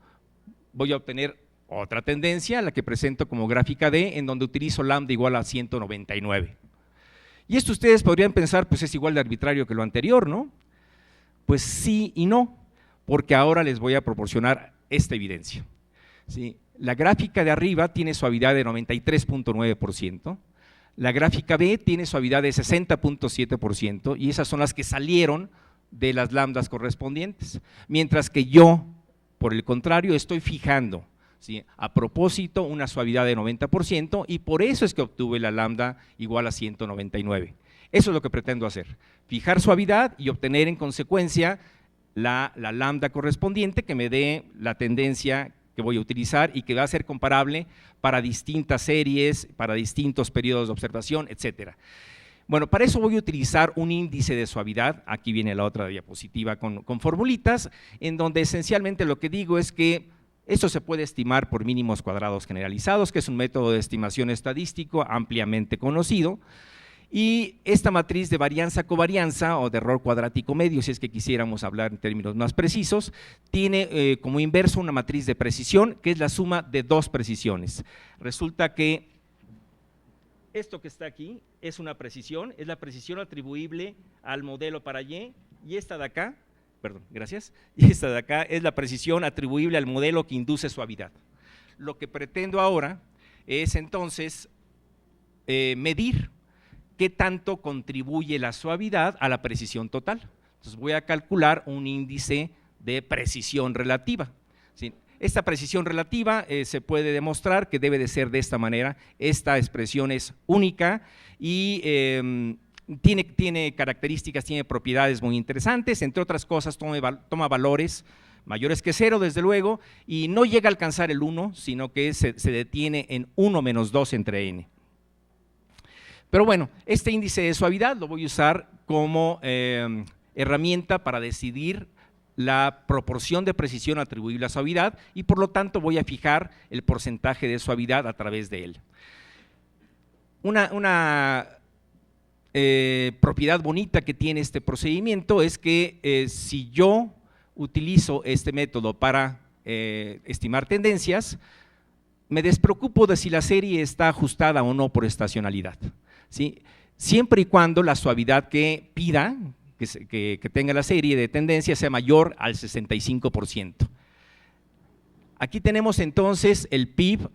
Voy a obtener otra tendencia, la que presento como gráfica D, en donde utilizo lambda igual a 199. Y esto ustedes podrían pensar, pues es igual de arbitrario que lo anterior, ¿no? Pues sí y no, porque ahora les voy a proporcionar esta evidencia, ¿sí? La gráfica de arriba tiene suavidad de 93.9%, la gráfica B tiene suavidad de 60.7% y esas son las que salieron de las lambdas correspondientes, mientras que yo, por el contrario, estoy fijando, ¿sí?, a propósito una suavidad de 90% y por eso es que obtuve la lambda igual a 199. Eso es lo que pretendo hacer, fijar suavidad y obtener en consecuencia la lambda correspondiente que me dé la tendencia que voy a utilizar y que va a ser comparable para distintas series, para distintos periodos de observación, etcétera. Bueno, para eso voy a utilizar un índice de suavidad, aquí viene la otra diapositiva con formulitas, en donde esencialmente lo que digo es que esto se puede estimar por mínimos cuadrados generalizados, que es un método de estimación estadístico ampliamente conocido, y esta matriz de varianza-covarianza o de error cuadrático medio, si es que quisiéramos hablar en términos más precisos, tiene como inverso una matriz de precisión, que es la suma de dos precisiones. Resulta que esto que está aquí es una precisión, es la precisión atribuible al modelo para Y esta de acá perdón, gracias, y esta de acá es la precisión atribuible al modelo que induce suavidad. Lo que pretendo ahora es entonces medir qué tanto contribuye la suavidad a la precisión total. Entonces voy a calcular un índice de precisión relativa. ¿Sí? Esta precisión relativa se puede demostrar que debe de ser de esta manera. Esta expresión es única y tiene características, tiene propiedades muy interesantes, entre otras cosas toma valores mayores que 0, desde luego, y no llega a alcanzar el 1, sino que se detiene en 1 menos 2 entre n. Pero bueno, este índice de suavidad lo voy a usar como herramienta para decidir la proporción de precisión atribuible a suavidad y por lo tanto voy a fijar el porcentaje de suavidad a través de él. Una propiedad bonita que tiene este procedimiento es que si yo utilizo este método para estimar tendencias, me despreocupo de si la serie está ajustada o no por estacionalidad, ¿sí? Siempre y cuando la suavidad que pida, que tenga la serie de tendencias sea mayor al 65%. Aquí tenemos entonces el PIB,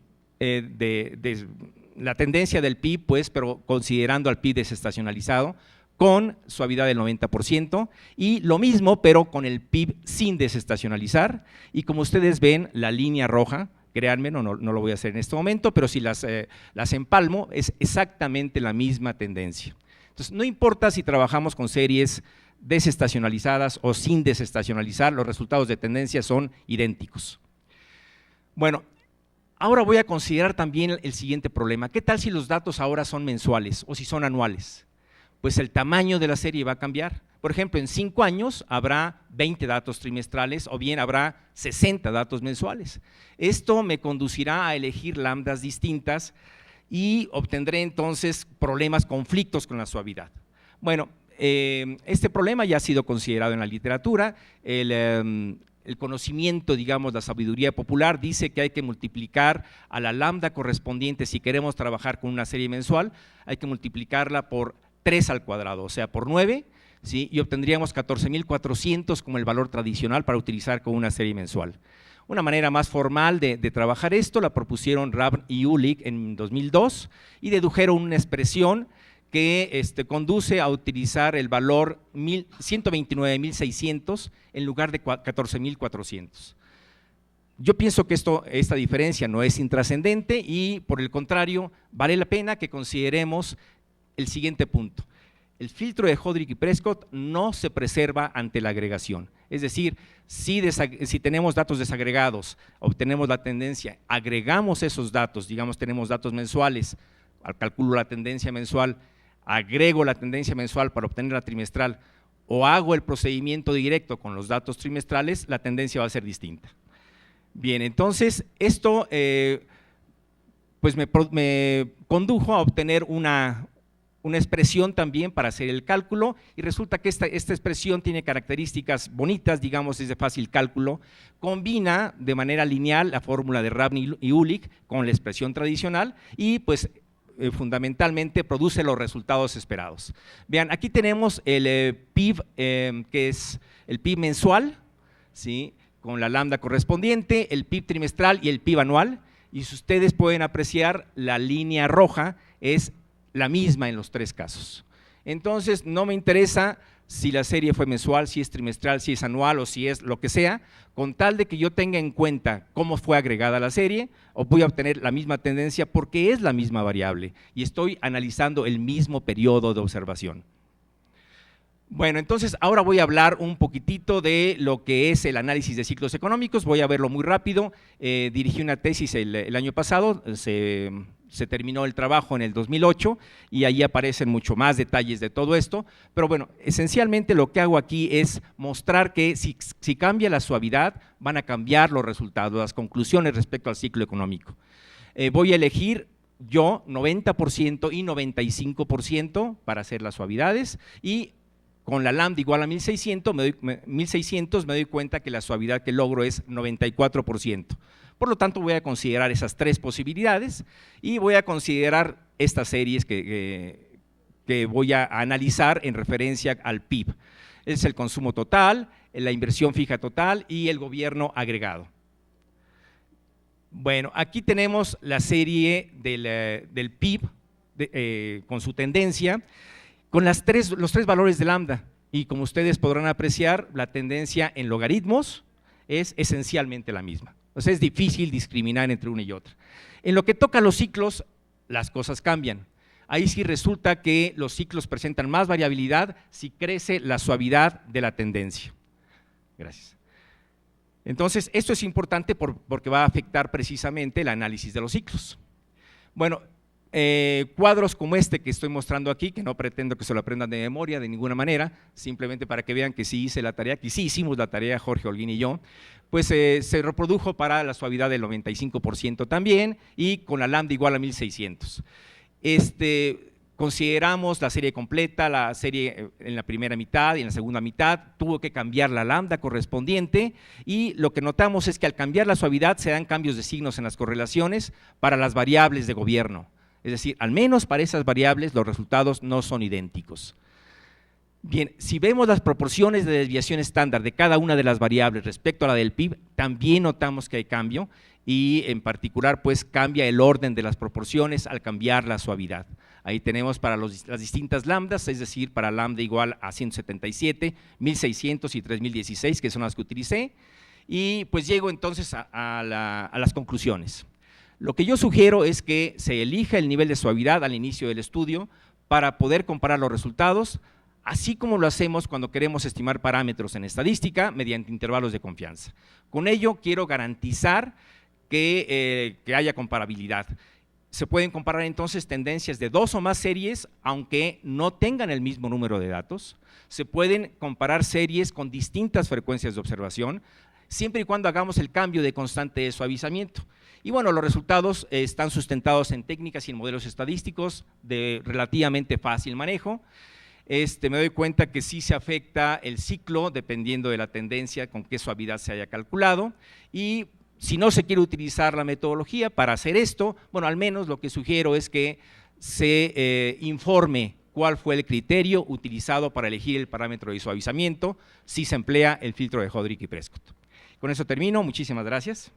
la tendencia del PIB, pues, pero considerando al PIB desestacionalizado, con suavidad del 90%, y lo mismo, pero con el PIB sin desestacionalizar, y como ustedes ven, la línea roja, créanme, no lo voy a hacer en este momento, pero si las empalmo, es exactamente la misma tendencia. Entonces, no importa si trabajamos con series desestacionalizadas o sin desestacionalizar, los resultados de tendencia son idénticos. Bueno, ahora voy a considerar también el siguiente problema. ¿Qué tal si los datos ahora son mensuales o si son anuales? Pues el tamaño de la serie va a cambiar. Por ejemplo, en 5 años habrá 20 datos trimestrales o bien habrá 60 datos mensuales. Esto me conducirá a elegir lambdas distintas y obtendré entonces conflictos con la suavidad. Bueno, este problema ya ha sido considerado en la literatura. El conocimiento, digamos, la sabiduría popular dice que hay que multiplicar a la lambda correspondiente, si queremos trabajar con una serie mensual, hay que multiplicarla por 3 al cuadrado, o sea, por 9, ¿sí? Y obtendríamos 14.400 como el valor tradicional para utilizar con una serie mensual. Una manera más formal de trabajar esto la propusieron Ravn y Ulick en 2002 y dedujeron una expresión que conduce a utilizar el valor 129.600 en lugar de 14.400. Yo pienso que esta diferencia no es intrascendente y, por el contrario, vale la pena que consideremos el siguiente punto. El filtro de Hodrick y Prescott no se preserva ante la agregación. Es decir, si tenemos datos desagregados, obtenemos la tendencia, agregamos esos datos, digamos tenemos datos mensuales, calculo la tendencia mensual, agrego la tendencia mensual para obtener la trimestral o hago el procedimiento directo con los datos trimestrales, la tendencia va a ser distinta. Bien, entonces esto pues me condujo a obtener una expresión también para hacer el cálculo y resulta que esta expresión tiene características bonitas, digamos, es de fácil cálculo, combina de manera lineal la fórmula de Ravn y Ulick con la expresión tradicional y pues fundamentalmente produce los resultados esperados. Vean, aquí tenemos el PIB, que es el PIB mensual, ¿sí? Con la lambda correspondiente, el PIB trimestral y el PIB anual, y si ustedes pueden apreciar, la línea roja es la misma en los 3 casos. Entonces, no me interesa si la serie fue mensual, si es trimestral, si es anual o si es lo que sea, con tal de que yo tenga en cuenta cómo fue agregada la serie, o voy a obtener la misma tendencia porque es la misma variable y estoy analizando el mismo periodo de observación. Bueno, entonces ahora voy a hablar un poquitito de lo que es el análisis de ciclos económicos, voy a verlo muy rápido. Dirigí una tesis el año pasado, se terminó el trabajo en el 2008 y ahí aparecen mucho más detalles de todo esto, pero bueno, esencialmente lo que hago aquí es mostrar que si cambia la suavidad van a cambiar los resultados, las conclusiones respecto al ciclo económico. Voy a elegir yo 90% y 95% para hacer las suavidades y con la lambda igual a 1600 me doy cuenta que la suavidad que logro es 94%. Por lo tanto, voy a considerar esas 3 posibilidades y voy a considerar estas series que voy a analizar en referencia al PIB. Es el consumo total, la inversión fija total y el gobierno agregado. Bueno, aquí tenemos la serie del PIB con su tendencia, con los tres valores de lambda, y como ustedes podrán apreciar, la tendencia en logaritmos es esencialmente la misma. O sea, es difícil discriminar entre una y otra. En lo que toca a los ciclos, las cosas cambian. Ahí sí resulta que los ciclos presentan más variabilidad si crece la suavidad de la tendencia. Gracias. Entonces, esto es importante porque va a afectar precisamente el análisis de los ciclos. Bueno, cuadros como este que estoy mostrando aquí, que no pretendo que se lo aprendan de memoria de ninguna manera, simplemente para que vean que sí hice la tarea, que sí hicimos la tarea Jorge Holguín y yo, pues se reprodujo para la suavidad del 95% también y con la lambda igual a 1600. Consideramos la serie completa, la serie en la primera mitad y en la segunda mitad, tuvo que cambiar la lambda correspondiente y lo que notamos es que al cambiar la suavidad se dan cambios de signos en las correlaciones para las variables de gobierno, es decir, al menos para esas variables los resultados no son idénticos. Bien, si vemos las proporciones de desviación estándar de cada una de las variables respecto a la del PIB, también notamos que hay cambio y en particular pues cambia el orden de las proporciones al cambiar la suavidad. Ahí tenemos para las distintas lambdas, es decir, para lambda igual a 177, 1600 y 3016, que son las que utilicé, y pues llego entonces a las conclusiones. Lo que yo sugiero es que se elija el nivel de suavidad al inicio del estudio para poder comparar los resultados, así como lo hacemos cuando queremos estimar parámetros en estadística mediante intervalos de confianza. Con ello quiero garantizar que haya comparabilidad. Se pueden comparar entonces tendencias de 2 o más series, aunque no tengan el mismo número de datos. Se pueden comparar series con distintas frecuencias de observación, siempre y cuando hagamos el cambio de constante de suavizamiento. Y bueno, los resultados están sustentados en técnicas y en modelos estadísticos de relativamente fácil manejo. Me doy cuenta que sí se afecta el ciclo dependiendo de la tendencia con qué suavidad se haya calculado, y si no se quiere utilizar la metodología para hacer esto, bueno, al menos lo que sugiero es que se informe cuál fue el criterio utilizado para elegir el parámetro de suavizamiento si se emplea el filtro de Hodrick y Prescott. Con eso termino, muchísimas gracias.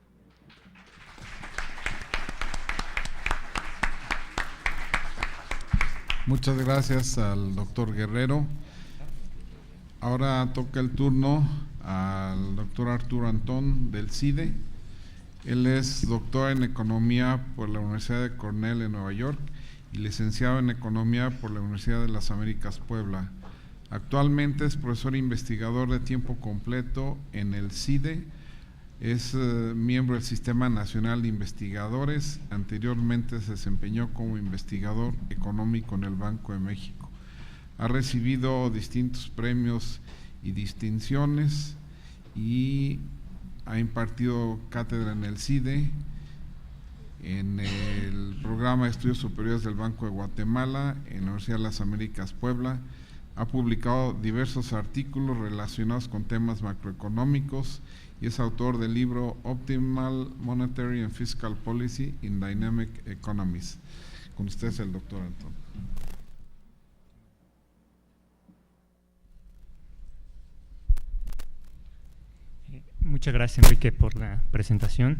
Muchas gracias al doctor Guerrero. Ahora toca el turno al doctor Arturo Antón del CIDE. Él es doctor en Economía por la Universidad de Cornell en Nueva York y licenciado en Economía por la Universidad de las Américas Puebla. Actualmente es profesor investigador de tiempo completo en el CIDE, es miembro del Sistema Nacional de Investigadores, anteriormente se desempeñó como investigador económico en el Banco de México. Ha recibido distintos premios y distinciones y ha impartido cátedra en el CIDE, en el programa de estudios superiores del Banco de Guatemala, en la Universidad de las Américas Puebla. Ha publicado diversos artículos relacionados con temas macroeconómicos y es autor del libro Optimal Monetary and Fiscal Policy in Dynamic Economies. Con ustedes el doctor Antón. Muchas gracias, Enrique, por la presentación.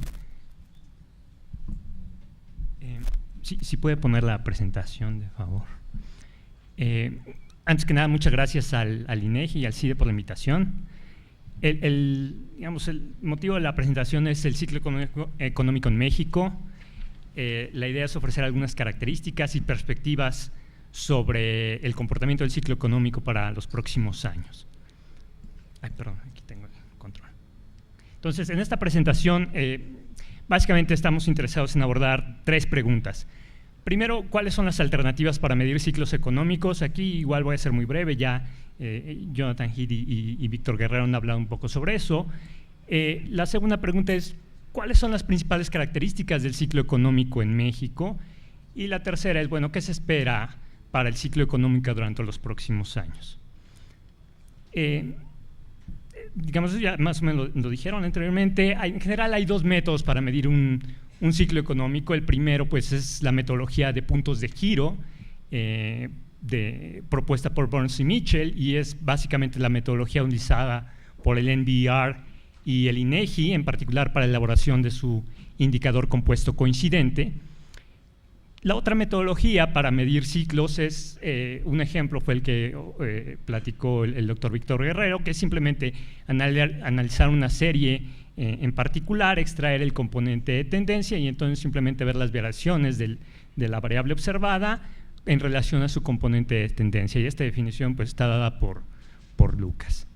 Si puede poner la presentación, de favor. Antes que nada, muchas gracias al INEGI y al CIDE por la invitación. El motivo de la presentación es el ciclo económico en México. La idea es ofrecer algunas características y perspectivas sobre el comportamiento del ciclo económico para los próximos años. Perdón, aquí tengo el control. Entonces, en esta presentación, básicamente estamos interesados en abordar 3 preguntas. Primero, ¿cuáles son las alternativas para medir ciclos económicos? Aquí igual voy a ser muy breve, ya Jonathan Heath y Víctor Guerrero han hablado un poco sobre eso. La segunda pregunta es, ¿cuáles son las principales características del ciclo económico en México? Y la tercera es, bueno, ¿qué se espera para el ciclo económico durante los próximos años? Digamos, ya más o menos lo dijeron anteriormente, en general hay 2 métodos para medir un ciclo económico. El primero pues es la metodología de puntos de giro propuesta por Burns y Mitchell, y es básicamente la metodología por el NBER y el INEGI, en particular para la elaboración de su indicador compuesto coincidente. La otra metodología para medir ciclos es, un ejemplo fue el que platicó el doctor Víctor Guerrero, que es simplemente analizar una serie en particular, extraer el componente de tendencia y entonces simplemente ver las variaciones de la variable observada en relación a su componente de tendencia. Y esta definición pues, está dada por Lucas.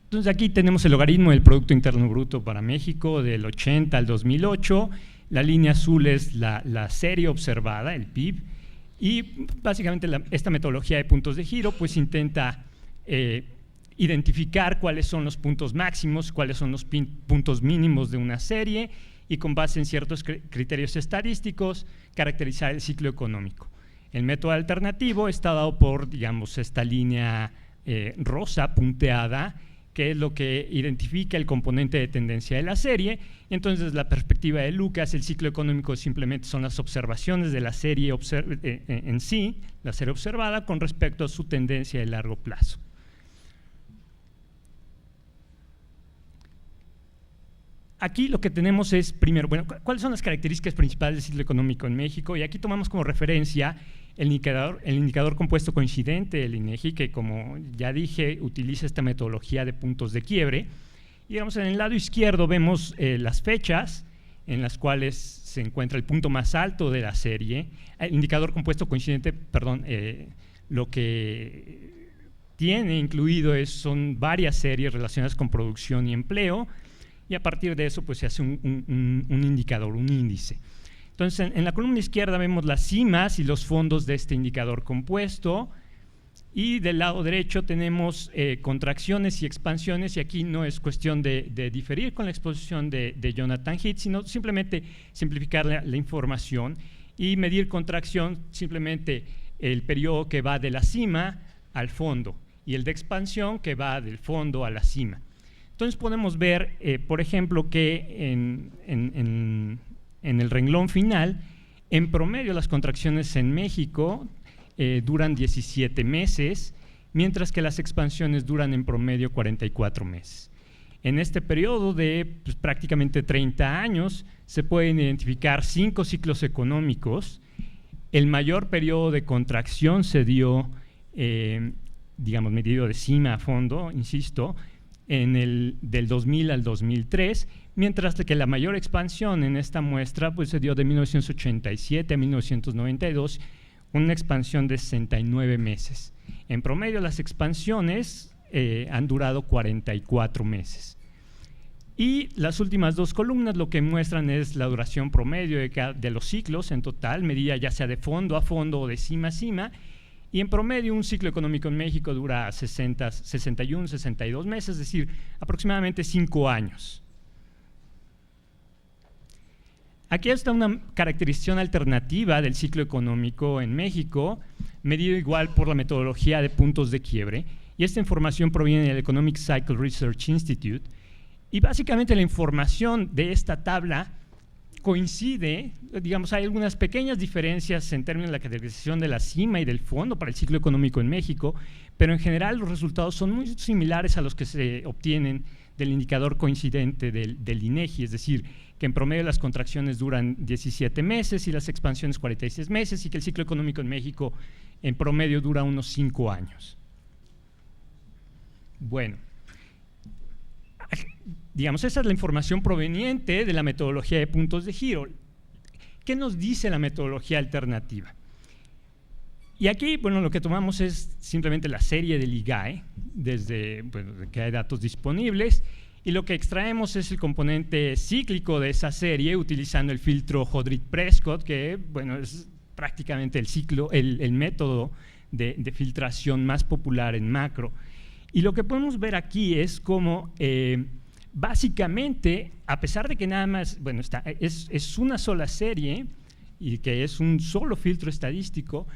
Entonces aquí tenemos el logaritmo del Producto Interno Bruto para México del 80 al 2008, la línea azul es la serie observada, el PIB, y básicamente esta metodología de puntos de giro pues intenta identificar cuáles son los puntos máximos, cuáles son los puntos mínimos de una serie y con base en ciertos criterios estadísticos caracterizar el ciclo económico. El método alternativo está dado por, digamos, esta línea rosa punteada, que es lo que identifica el componente de tendencia de la serie. Entonces, desde la perspectiva de Lucas, el ciclo económico simplemente son las observaciones de la serie en sí, la serie observada, con respecto a su tendencia de largo plazo. Aquí lo que tenemos es, primero, bueno, ¿cuáles son las características principales del ciclo económico en México? Y aquí tomamos como referencia el indicador compuesto coincidente del INEGI, que como ya dije, utiliza esta metodología de puntos de quiebre. Y digamos, en el lado izquierdo vemos las fechas en las cuales se encuentra el punto más alto de la serie. El indicador compuesto coincidente, perdón, lo que tiene incluido son varias series relacionadas con producción y empleo, y a partir de eso pues, se hace un indicador, un índice. Entonces, en la columna izquierda vemos las cimas y los fondos de este indicador compuesto, y del lado derecho tenemos contracciones y expansiones, y aquí no es cuestión de diferir con la exposición de Jonathan Heath, sino simplemente simplificar la información y medir contracción simplemente el periodo que va de la cima al fondo y el de expansión que va del fondo a la cima. Entonces podemos ver, por ejemplo, que en el renglón final, en promedio las contracciones en México duran 17 meses, mientras que las expansiones duran en promedio 44 meses. En este periodo de pues, prácticamente 30 años se pueden identificar 5 ciclos económicos. El mayor periodo de contracción se dio, digamos, medido de cima a fondo, insisto, del 2000 al 2003, mientras que la mayor expansión en esta muestra pues, se dio de 1987 a 1992, una expansión de 69 meses. En promedio las expansiones han durado 44 meses. Y las últimas dos columnas lo que muestran es la duración promedio de los ciclos en total, medida ya sea de fondo a fondo o de cima a cima, y en promedio un ciclo económico en México dura 61, 62 meses, es decir, aproximadamente 5 años. Aquí está una caracterización alternativa del ciclo económico en México, medido igual por la metodología de puntos de quiebre, y esta información proviene del Economic Cycle Research Institute, y básicamente la información de esta tabla coincide, digamos, hay algunas pequeñas diferencias en términos de la caracterización de la cima y del fondo para el ciclo económico en México, pero en general los resultados son muy similares a los que se obtienen del indicador coincidente del INEGI, es decir, que en promedio las contracciones duran 17 meses y las expansiones 46 meses y que el ciclo económico en México en promedio dura unos 5 años. Bueno, digamos, esa es la información proveniente de la metodología de puntos de giro. ¿Qué nos dice la metodología alternativa? Y aquí, bueno, lo que tomamos es simplemente la serie del IGAE, desde que hay datos disponibles, y lo que extraemos es el componente cíclico de esa serie utilizando el filtro Hodrick-Prescott, que, bueno, es prácticamente el método de filtración más popular en macro. Y lo que podemos ver aquí es cómo básicamente, a pesar de que nada más, bueno, es una sola serie y que es un solo filtro estadístico,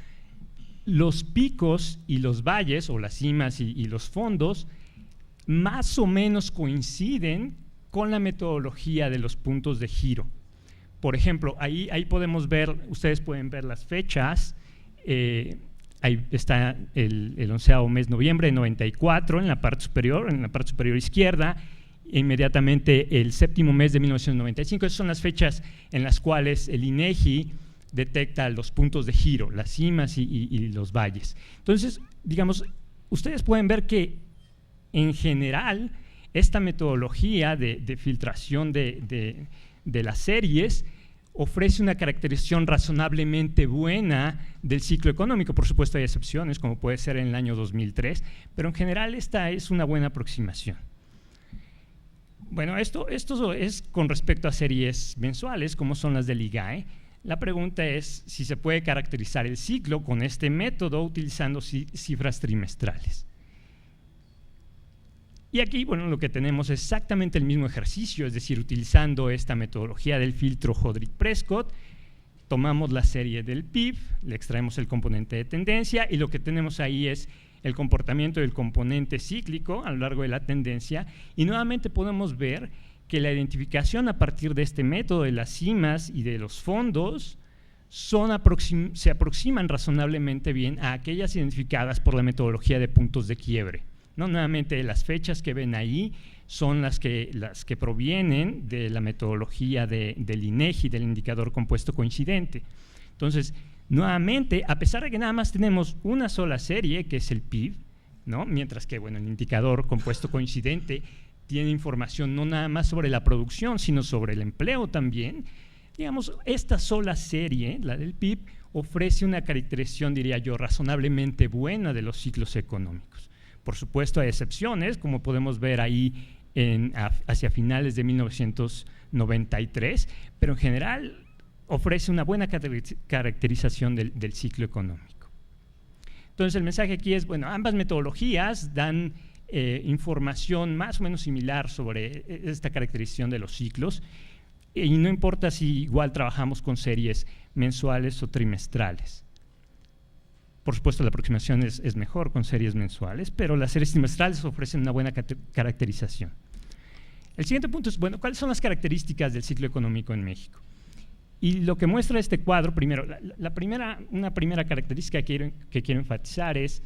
los picos y los valles, o las cimas y los fondos, más o menos coinciden con la metodología de los puntos de giro. Por ejemplo, ahí podemos ver, ustedes pueden ver las fechas, ahí está el 11º mes de noviembre de 94 en la parte superior izquierda, e inmediatamente el 7º mes de 1995. Esas son las fechas en las cuales el INEGI detecta los puntos de giro, las cimas y los valles. Entonces, digamos, ustedes pueden ver que en general esta metodología de filtración de las series ofrece una caracterización razonablemente buena del ciclo económico. Por supuesto hay excepciones, como puede ser en el año 2003, pero en general esta es una buena aproximación. Bueno, esto es con respecto a series mensuales, como son las del IGAE. La pregunta es si se puede caracterizar el ciclo con este método utilizando cifras trimestrales. Y aquí, bueno, lo que tenemos es exactamente el mismo ejercicio, es decir, utilizando esta metodología del filtro Hodrick-Prescott, tomamos la serie del PIB, le extraemos el componente de tendencia y lo que tenemos ahí es el comportamiento del componente cíclico a lo largo de la tendencia, y nuevamente podemos ver que la identificación a partir de este método de las cimas y de los fondos se aproximan razonablemente bien a aquellas identificadas por la metodología de puntos de quiebre, ¿no? Nuevamente las fechas que ven ahí son las que provienen de la metodología del INEGI, del indicador compuesto coincidente. Entonces, nuevamente, a pesar de que nada más tenemos una sola serie, que es el PIB, ¿no? Mientras que, bueno, el indicador compuesto coincidente tiene información no nada más sobre la producción, sino sobre el empleo también. Digamos, esta sola serie, la del PIB, ofrece una caracterización, diría yo, razonablemente buena de los ciclos económicos. Por supuesto, hay excepciones, como podemos ver ahí hacia finales de 1993, pero en general ofrece una buena caracterización del ciclo económico. Entonces, el mensaje aquí es, bueno, ambas metodologías dan información más o menos similar sobre esta caracterización de los ciclos, y no importa si igual trabajamos con series mensuales o trimestrales. Por supuesto, la aproximación es mejor con series mensuales, pero las series trimestrales ofrecen una buena caracterización. El siguiente punto es, bueno, ¿cuáles son las características del ciclo económico en México? Y lo que muestra este cuadro, primero, una primera característica que quiero enfatizar es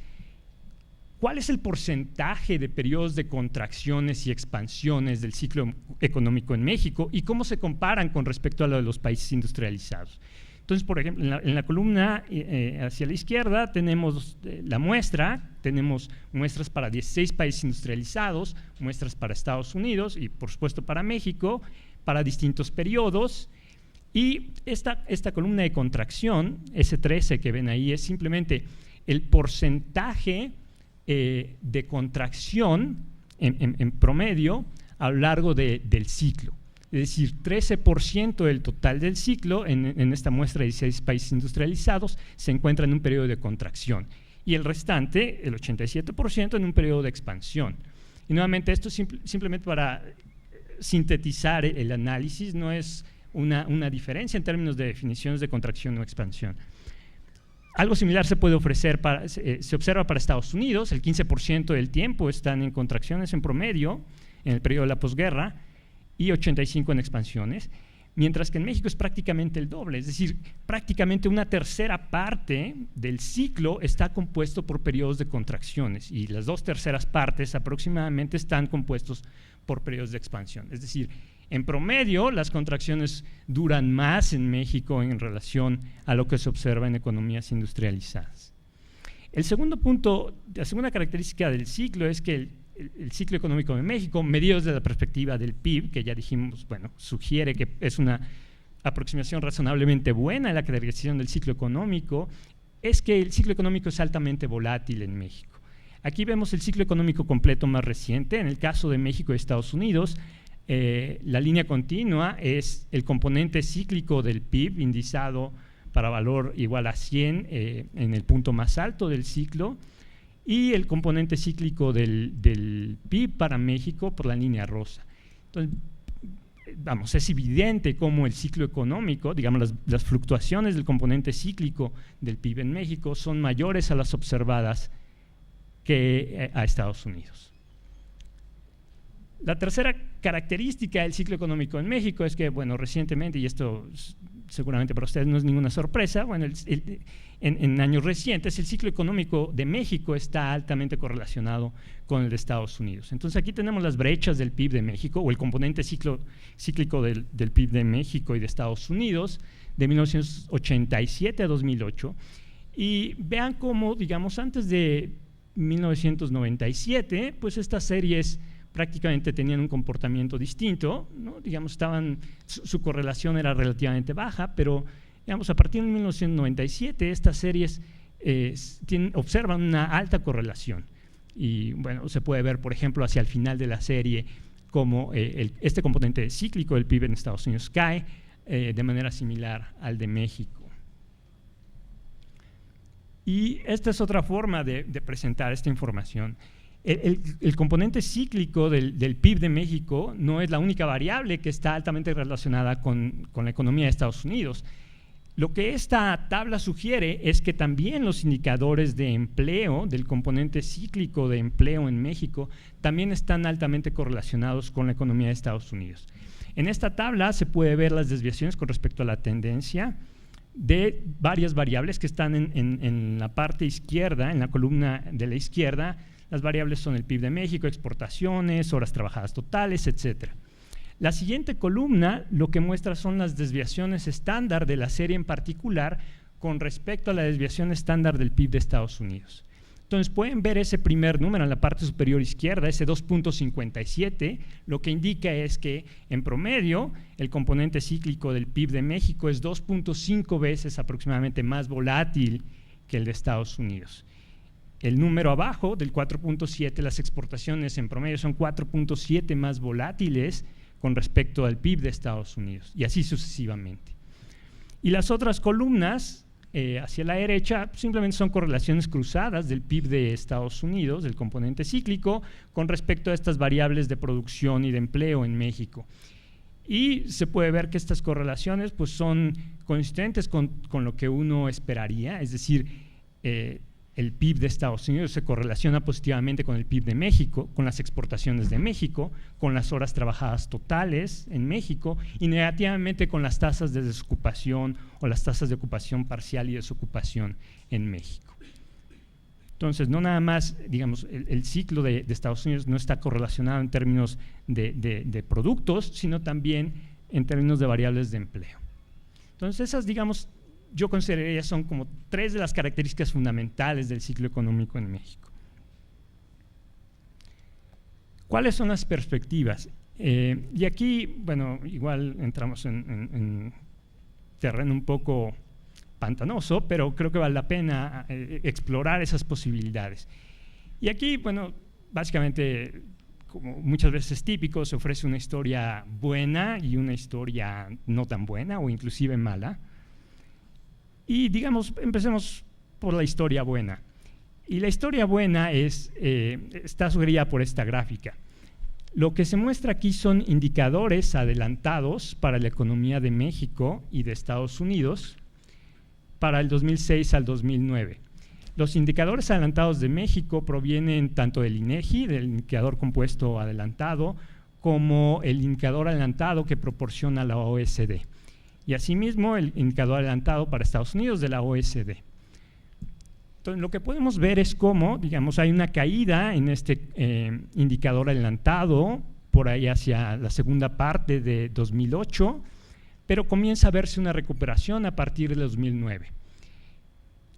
¿cuál es el porcentaje de periodos de contracciones y expansiones del ciclo económico en México y cómo se comparan con respecto a lo de los países industrializados? Entonces, por ejemplo, en la columna hacia la izquierda tenemos la muestra, tenemos muestras para 16 países industrializados, muestras para Estados Unidos y, por supuesto, para México, para distintos periodos. Y esta columna de contracción, S13 que ven ahí, es simplemente el porcentaje de contracción en promedio a lo largo del ciclo. Es decir, 13% del total del ciclo en esta muestra de 16 países industrializados se encuentra en un periodo de contracción y el restante, el 87%, en un periodo de expansión. Y nuevamente esto es simplemente para sintetizar el análisis, no es una diferencia en términos de definiciones de contracción o expansión. Algo similar se puede ofrecer, se observa para Estados Unidos, el 15% del tiempo están en contracciones en promedio en el periodo de la posguerra y 85% en expansiones, mientras que en México es prácticamente el doble, es decir, prácticamente una tercera parte del ciclo está compuesto por periodos de contracciones y las 2/3 partes aproximadamente están compuestos por periodos de expansión. Es decir, en promedio, las contracciones duran más en México en relación a lo que se observa en economías industrializadas. El segundo punto, la segunda característica del ciclo es que el ciclo económico de México, medido desde la perspectiva del PIB, que ya dijimos, bueno, sugiere que es una aproximación razonablemente buena en la caracterización del ciclo económico, es que el ciclo económico es altamente volátil en México. Aquí vemos el ciclo económico completo más reciente. En el caso de México y Estados Unidos, la línea continua es el componente cíclico del PIB indizado para valor igual a 100 en el punto más alto del ciclo y el componente cíclico del PIB para México por la línea rosa. Entonces, vamos, es evidente cómo el ciclo económico, digamos, las fluctuaciones del componente cíclico del PIB en México son mayores a las observadas que a Estados Unidos. La tercera característica del ciclo económico en México es que, bueno, recientemente, y esto seguramente para ustedes no es ninguna sorpresa, bueno, en años recientes el ciclo económico de México está altamente correlacionado con el de Estados Unidos. Entonces aquí tenemos las brechas del PIB de México, o el componente cíclico del PIB de México y de Estados Unidos, de 1987 a 2008, y vean cómo, digamos, antes de 1997, pues estas series prácticamente tenían un comportamiento distinto, ¿no? Digamos, su correlación era relativamente baja, pero digamos, a partir de 1997 estas series observan una alta correlación. Y bueno, se puede ver, por ejemplo, hacia el final de la serie cómo este componente cíclico del PIB en Estados Unidos cae de manera similar al de México. Y esta es otra forma de presentar esta información. El componente cíclico del PIB de México no es la única variable que está altamente relacionada con la economía de Estados Unidos. Lo que esta tabla sugiere es que también los indicadores de empleo, del componente cíclico de empleo en México, también están altamente correlacionados con la economía de Estados Unidos. En esta tabla se puede ver las desviaciones con respecto a la tendencia de varias variables que están en la parte izquierda, en la columna de la izquierda. Las variables son el PIB de México, exportaciones, horas trabajadas totales, etc. La siguiente columna lo que muestra son las desviaciones estándar de la serie en particular con respecto a la desviación estándar del PIB de Estados Unidos. Entonces pueden ver ese primer número en la parte superior izquierda, ese 2.57, lo que indica es que en promedio el componente cíclico del PIB de México es 2.5 veces aproximadamente más volátil que el de Estados Unidos. El número abajo del 4.7, las exportaciones en promedio son 4.7 más volátiles con respecto al PIB de Estados Unidos, y así sucesivamente. Y las otras columnas hacia la derecha simplemente son correlaciones cruzadas del PIB de Estados Unidos, del componente cíclico, con respecto a estas variables de producción y de empleo en México. Y se puede ver que estas correlaciones pues, son consistentes con lo que uno esperaría, es decir, el PIB de Estados Unidos se correlaciona positivamente con el PIB de México, con las exportaciones de México, con las horas trabajadas totales en México y negativamente con las tasas de desocupación o las tasas de ocupación parcial y desocupación en México. Entonces, no nada más, digamos, el ciclo de Estados Unidos no está correlacionado en términos de productos, sino también en términos de variables de empleo. Entonces, esas, digamos, yo consideraría son como 3 de las características fundamentales del ciclo económico en México. ¿Cuáles son las perspectivas? Y aquí, bueno, igual entramos en terreno un poco pantanoso, pero creo que vale la pena explorar esas posibilidades. Y aquí, bueno, básicamente, como muchas veces es típico, se ofrece una historia buena y una historia no tan buena o inclusive mala. Y digamos, empecemos por la historia buena. Y la historia buena está sugerida por esta gráfica. Lo que se muestra aquí son indicadores adelantados para la economía de México y de Estados Unidos para el 2006 al 2009. Los indicadores adelantados de México provienen tanto del INEGI, del indicador compuesto adelantado, como el indicador adelantado que proporciona la OECD. Y asimismo el indicador adelantado para Estados Unidos de la OECD. Entonces, lo que podemos ver es cómo, digamos, hay una caída en este indicador adelantado por ahí hacia la segunda parte de 2008, pero comienza a verse una recuperación a partir de 2009.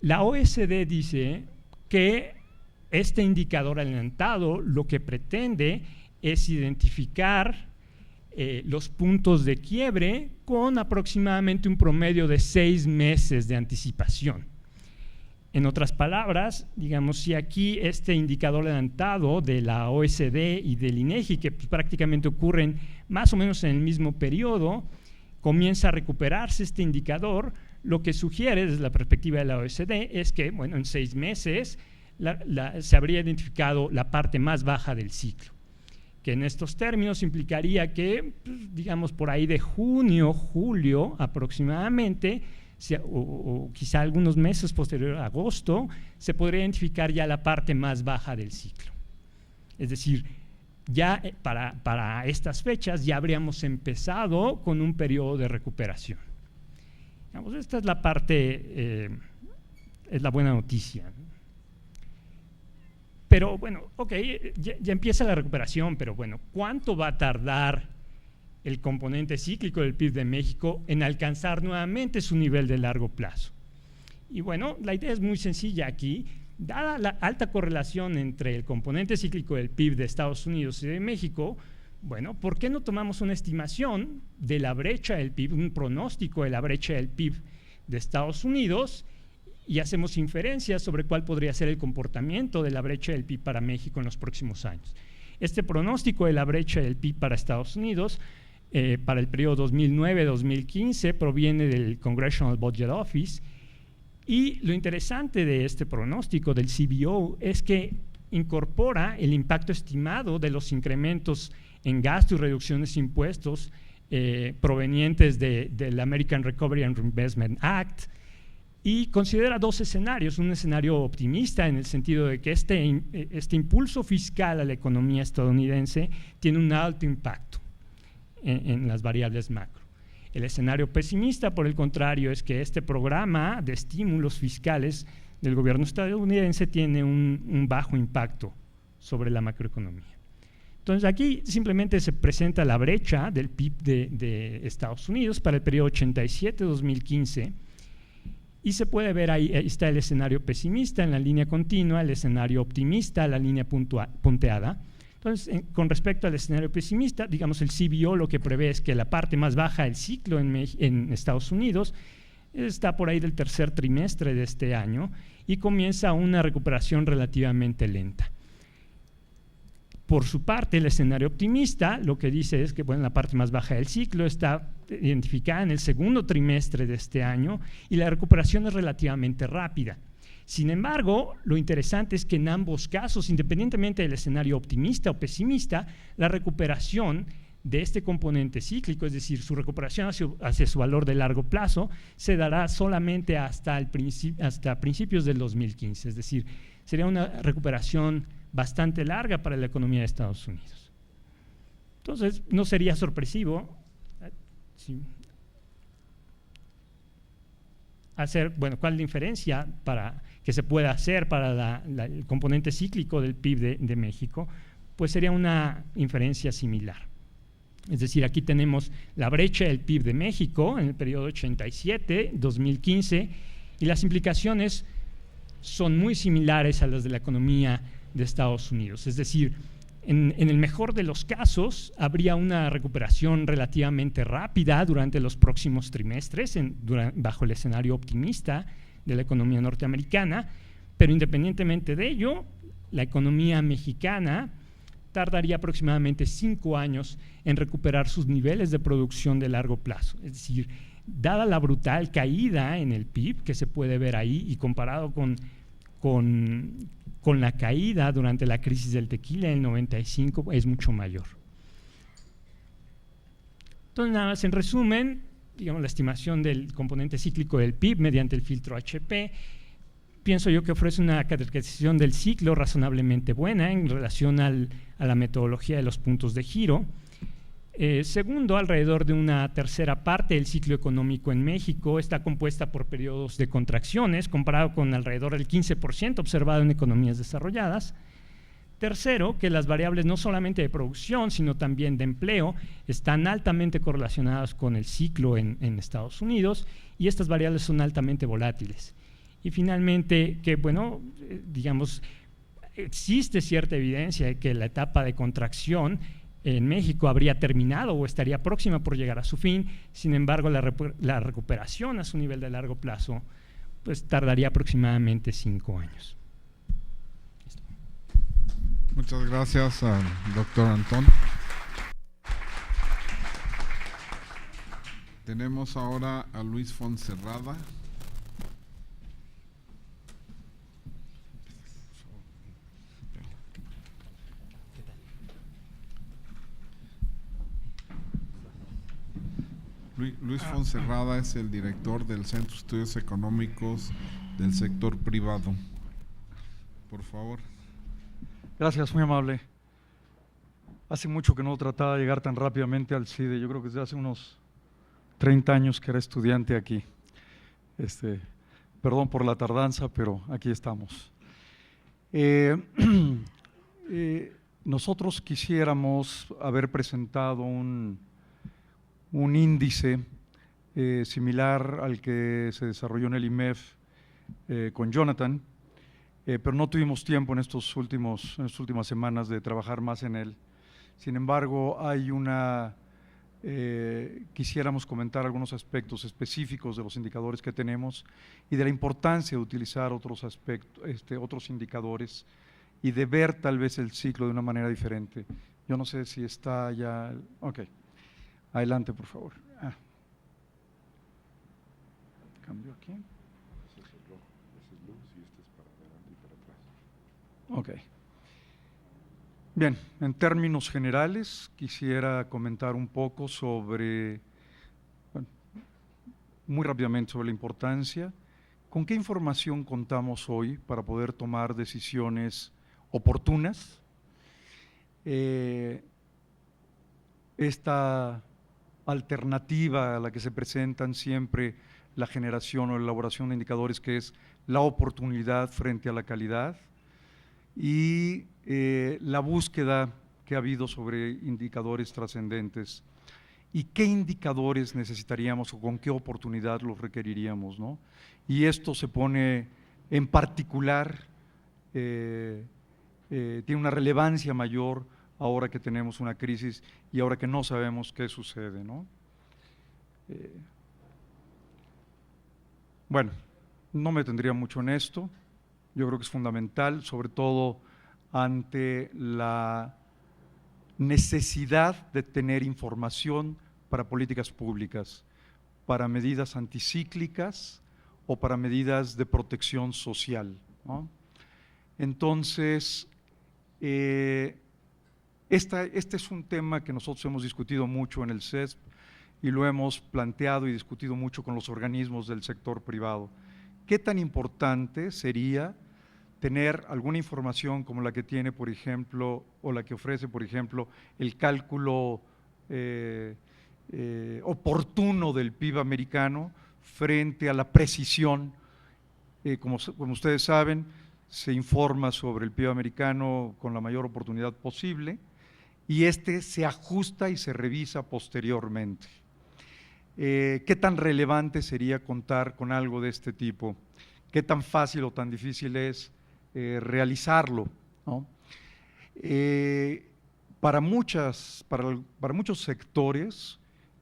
La OECD dice que este indicador adelantado lo que pretende es identificar los puntos de quiebre con aproximadamente un promedio de 6 meses de anticipación. En otras palabras, digamos, si aquí este indicador adelantado de la OECD y del INEGI, que pues, prácticamente ocurren más o menos en el mismo periodo, comienza a recuperarse este indicador, lo que sugiere desde la perspectiva de la OECD es que, bueno, en 6 meses se habría identificado la parte más baja del ciclo, que en estos términos implicaría que, pues, digamos, por ahí de junio, julio aproximadamente, o quizá algunos meses posterior a agosto, se podría identificar ya la parte más baja del ciclo. Es decir, ya para estas fechas ya habríamos empezado con un periodo de recuperación. Digamos, esta es la parte, es la buena noticia. Pero bueno, ok, ya empieza la recuperación, pero bueno, ¿cuánto va a tardar el componente cíclico del PIB de México en alcanzar nuevamente su nivel de largo plazo? Y bueno, la idea es muy sencilla aquí. Dada la alta correlación entre el componente cíclico del PIB de Estados Unidos y de México, bueno, ¿por qué no tomamos una estimación de la brecha del PIB, un pronóstico de la brecha del PIB de Estados Unidos, y hacemos inferencias sobre cuál podría ser el comportamiento de la brecha del PIB para México en los próximos años? Este pronóstico de la brecha del PIB para Estados Unidos para el periodo 2009-2015 proviene del Congressional Budget Office, y lo interesante de este pronóstico del CBO es que incorpora el impacto estimado de los incrementos en gasto y reducciones de impuestos provenientes del American Recovery and Reinvestment Act, y considera dos escenarios: un escenario optimista en el sentido de que este impulso fiscal a la economía estadounidense tiene un alto impacto en las variables macro. El escenario pesimista, por el contrario, es que este programa de estímulos fiscales del gobierno estadounidense tiene un bajo impacto sobre la macroeconomía. Entonces aquí simplemente se presenta la brecha del PIB de Estados Unidos para el periodo 87-2015, y se puede ver ahí está el escenario pesimista en la línea continua, el escenario optimista, la línea punteada. Entonces, con respecto al escenario pesimista, digamos, el CBO lo que prevé es que la parte más baja del ciclo en Estados Unidos está por ahí del tercer trimestre de este año y comienza una recuperación relativamente lenta. Por su parte, el escenario optimista lo que dice es que bueno, la parte más baja del ciclo está identificada en el segundo trimestre de este año y la recuperación es relativamente rápida. Sin embargo, lo interesante es que en ambos casos, independientemente del escenario optimista o pesimista, la recuperación de este componente cíclico, es decir, su recuperación hacia su valor de largo plazo, se dará solamente hasta principios del 2015, es decir, sería una recuperación bastante larga para la economía de Estados Unidos. Entonces, no sería sorpresivo hacer, bueno, ¿cuál es la diferencia que se pueda hacer para el componente cíclico del PIB de México? Pues sería una inferencia similar. Es decir, aquí tenemos la brecha del PIB de México en el periodo 87-2015 y las implicaciones son muy similares a las de la economía de Estados Unidos. Es decir, en el mejor de los casos habría una recuperación relativamente rápida durante los próximos trimestres bajo el escenario optimista de la economía norteamericana, pero independientemente de ello, la economía mexicana tardaría aproximadamente 5 años en recuperar sus niveles de producción de largo plazo. Es decir, dada la brutal caída en el PIB que se puede ver ahí y comparado con la caída durante la crisis del tequila en el 95 es mucho mayor. Entonces, nada más en resumen, digamos, la estimación del componente cíclico del PIB mediante el filtro HP, pienso yo que ofrece una caracterización del ciclo razonablemente buena en relación a la metodología de los puntos de giro. Segundo, alrededor de una tercera parte del ciclo económico en México está compuesta por periodos de contracciones, comparado con alrededor del 15% observado en economías desarrolladas. Tercero, que las variables no solamente de producción, sino también de empleo, están altamente correlacionadas con el ciclo en Estados Unidos, y estas variables son altamente volátiles. Y finalmente, que bueno, digamos, existe cierta evidencia de que la etapa de contracción en México habría terminado o estaría próxima por llegar a su fin. Sin embargo, la recuperación a su nivel de largo plazo pues tardaría aproximadamente 5 años. Muchas gracias al doctor Antón. Tenemos ahora a Luis Fonserrada. Luis Fonserrada es el director del Centro de Estudios Económicos del Sector Privado. Por favor. Gracias, muy amable. Hace mucho que no trataba de llegar tan rápidamente al CIDE, yo creo que desde hace unos 30 años que era estudiante aquí. Perdón por la tardanza, pero aquí estamos. Nosotros quisiéramos haber presentado un índice similar al que se desarrolló en el IMEF con Jonathan, pero no tuvimos tiempo en estas últimas semanas de trabajar más en él. Sin embargo, quisiéramos comentar algunos aspectos específicos de los indicadores que tenemos y de la importancia de utilizar otros indicadores y de ver tal vez el ciclo de una manera diferente. Yo no sé si está ya… Ok, adelante por favor. Cambio aquí. Ese es el rojo, ese es luz y este es para adelante y para atrás. Ok. Bien, en términos generales, quisiera comentar un poco muy rápidamente sobre la importancia. ¿Con qué información contamos hoy para poder tomar decisiones oportunas? Esta alternativa a la que se presentan siempre la generación o elaboración de indicadores, que es la oportunidad frente a la calidad, y la búsqueda que ha habido sobre indicadores trascendentes y qué indicadores necesitaríamos o con qué oportunidad los requeriríamos, ¿no? Y esto se pone en particular, tiene una relevancia mayor ahora que tenemos una crisis y ahora que no sabemos qué sucede, ¿no? Bueno, no me detendría mucho en esto. Yo creo que es fundamental, sobre todo ante la necesidad de tener información para políticas públicas, para medidas anticíclicas o para medidas de protección social, ¿no? Entonces, este es un tema que nosotros hemos discutido mucho en el CESP y lo hemos planteado y discutido mucho con los organismos del sector privado. ¿Qué tan importante sería tener alguna información como la que tiene, por ejemplo, o la que ofrece, por ejemplo, el cálculo oportuno del PIB americano frente a la precisión? Como ustedes saben, se informa sobre el PIB americano con la mayor oportunidad posible y se ajusta y se revisa posteriormente. ¿Qué tan relevante sería contar con algo de este tipo? ¿Qué tan fácil o tan difícil es realizarlo, ¿no? Para muchos sectores,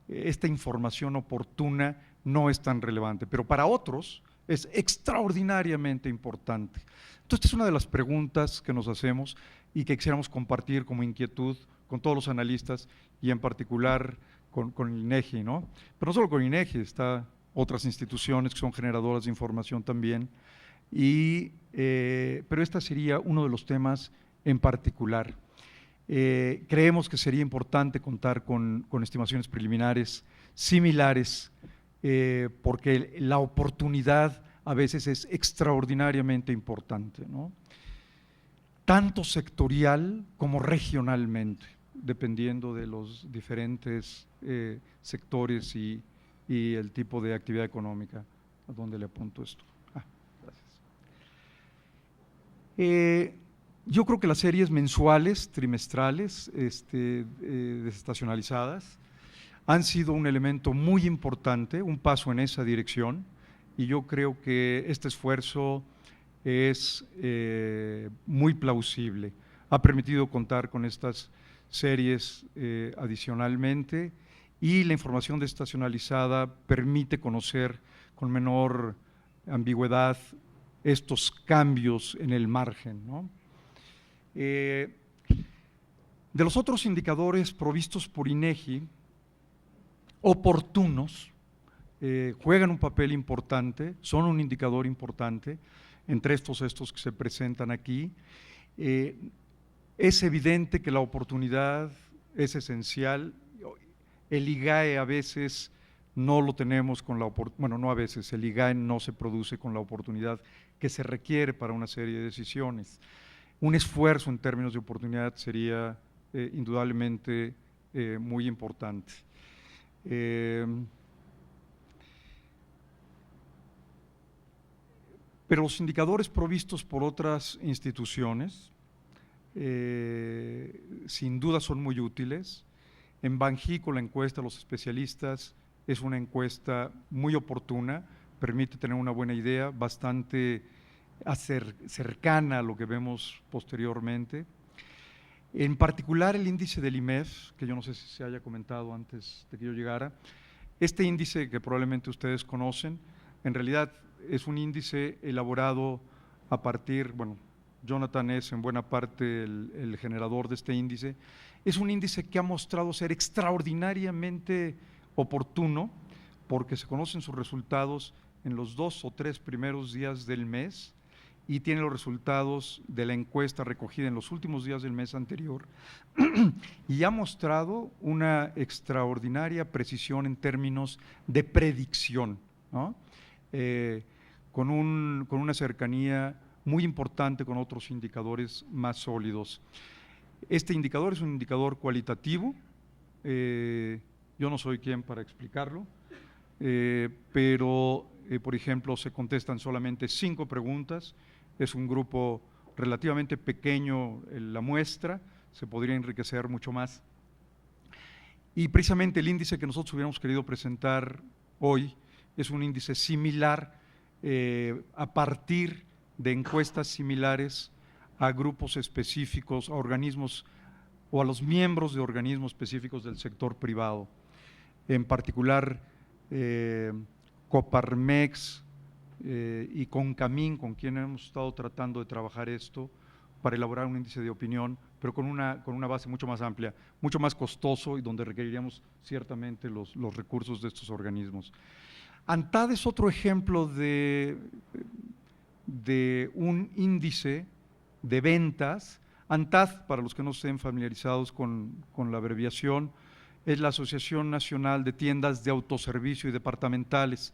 esta información oportuna no es tan relevante, pero para otros es extraordinariamente importante. Entonces, esta es una de las preguntas que nos hacemos y que quisiéramos compartir como inquietud con todos los analistas y en particular con el INEGI, ¿no? Pero no solo con INEGI, está otras instituciones que son generadoras de información también, pero este sería uno de los temas en particular. Creemos que sería importante contar con estimaciones preliminares similares, porque la oportunidad a veces es extraordinariamente importante, ¿no? Tanto sectorial como regionalmente, dependiendo de los diferentes sectores y el tipo de actividad económica. ¿A dónde le apunto esto? Gracias. Yo creo que las series mensuales, trimestrales, desestacionalizadas, han sido un elemento muy importante, un paso en esa dirección, y yo creo que este esfuerzo es muy plausible. Ha permitido contar con estas series adicionalmente, y la información desestacionalizada permite conocer con menor ambigüedad estos cambios en el margen, ¿no? De los otros indicadores provistos por INEGI, oportunos, juegan un papel importante, son un indicador importante, entre estos que se presentan aquí. Es evidente que la oportunidad es esencial. El IGAE a veces no lo tenemos con la oportunidad, bueno, no a veces, el IGAE no se produce con la oportunidad que se requiere para una serie de decisiones. Un esfuerzo en términos de oportunidad sería indudablemente muy importante. Pero los indicadores provistos por otras instituciones, sin duda son muy útiles. En Banjico, la encuesta de los especialistas es una encuesta muy oportuna, permite tener una buena idea, bastante cercana a lo que vemos posteriormente. En particular, el índice del IMEF, que yo no sé si se haya comentado antes de que yo llegara, este índice que probablemente ustedes conocen, en realidad es un índice elaborado a partir, bueno, Jonathan es en buena parte el generador de este índice. Es un índice que ha mostrado ser extraordinariamente oportuno porque se conocen sus resultados en los 2 o 3 primeros días del mes y tiene los resultados de la encuesta recogida en los últimos días del mes anterior y ha mostrado una extraordinaria precisión en términos de predicción, ¿no? Con una cercanía muy importante con otros indicadores más sólidos. Este indicador es un indicador cualitativo, yo no soy quien para explicarlo, pero por ejemplo se contestan solamente 5 preguntas, es un grupo relativamente pequeño la muestra, se podría enriquecer mucho más. Y precisamente el índice que nosotros hubiéramos querido presentar hoy es un índice similar a partir de encuestas similares a grupos específicos, a organismos o a los miembros de organismos específicos del sector privado. En particular, Coparmex y Concamín, con quien hemos estado tratando de trabajar esto para elaborar un índice de opinión, pero con una base mucho más amplia, mucho más costoso y donde requeriríamos ciertamente los recursos de estos organismos. ANTAD es otro ejemplo de un índice de ventas. ANTAD, para los que no estén familiarizados con la abreviación, es la Asociación Nacional de Tiendas de Autoservicio y Departamentales.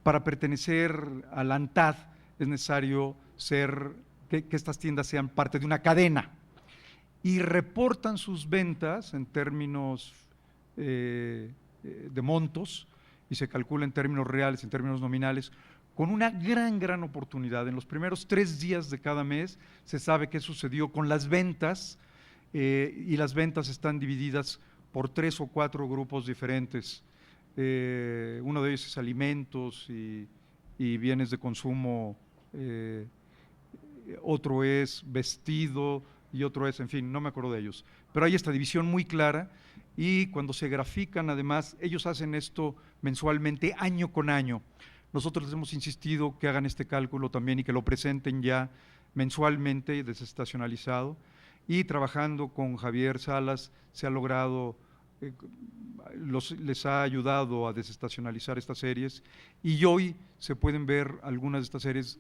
Para pertenecer al ANTAD es necesario que estas tiendas sean parte de una cadena y reportan sus ventas en términos de montos y se calcula en términos reales, en términos nominales, con una gran oportunidad. En los primeros 3 días de cada mes se sabe qué sucedió con las ventas y las ventas están divididas por 3 o 4 grupos diferentes. Uno de ellos es alimentos y bienes de consumo, otro es vestido y otro es, en fin, no me acuerdo de ellos. Pero hay esta división muy clara y cuando se grafican, además, ellos hacen esto mensualmente, año con año. Nosotros les hemos insistido que hagan este cálculo también y que lo presenten ya mensualmente, desestacionalizado, y trabajando con Javier Salas se ha logrado, les ha ayudado a desestacionalizar estas series y hoy se pueden ver algunas de estas series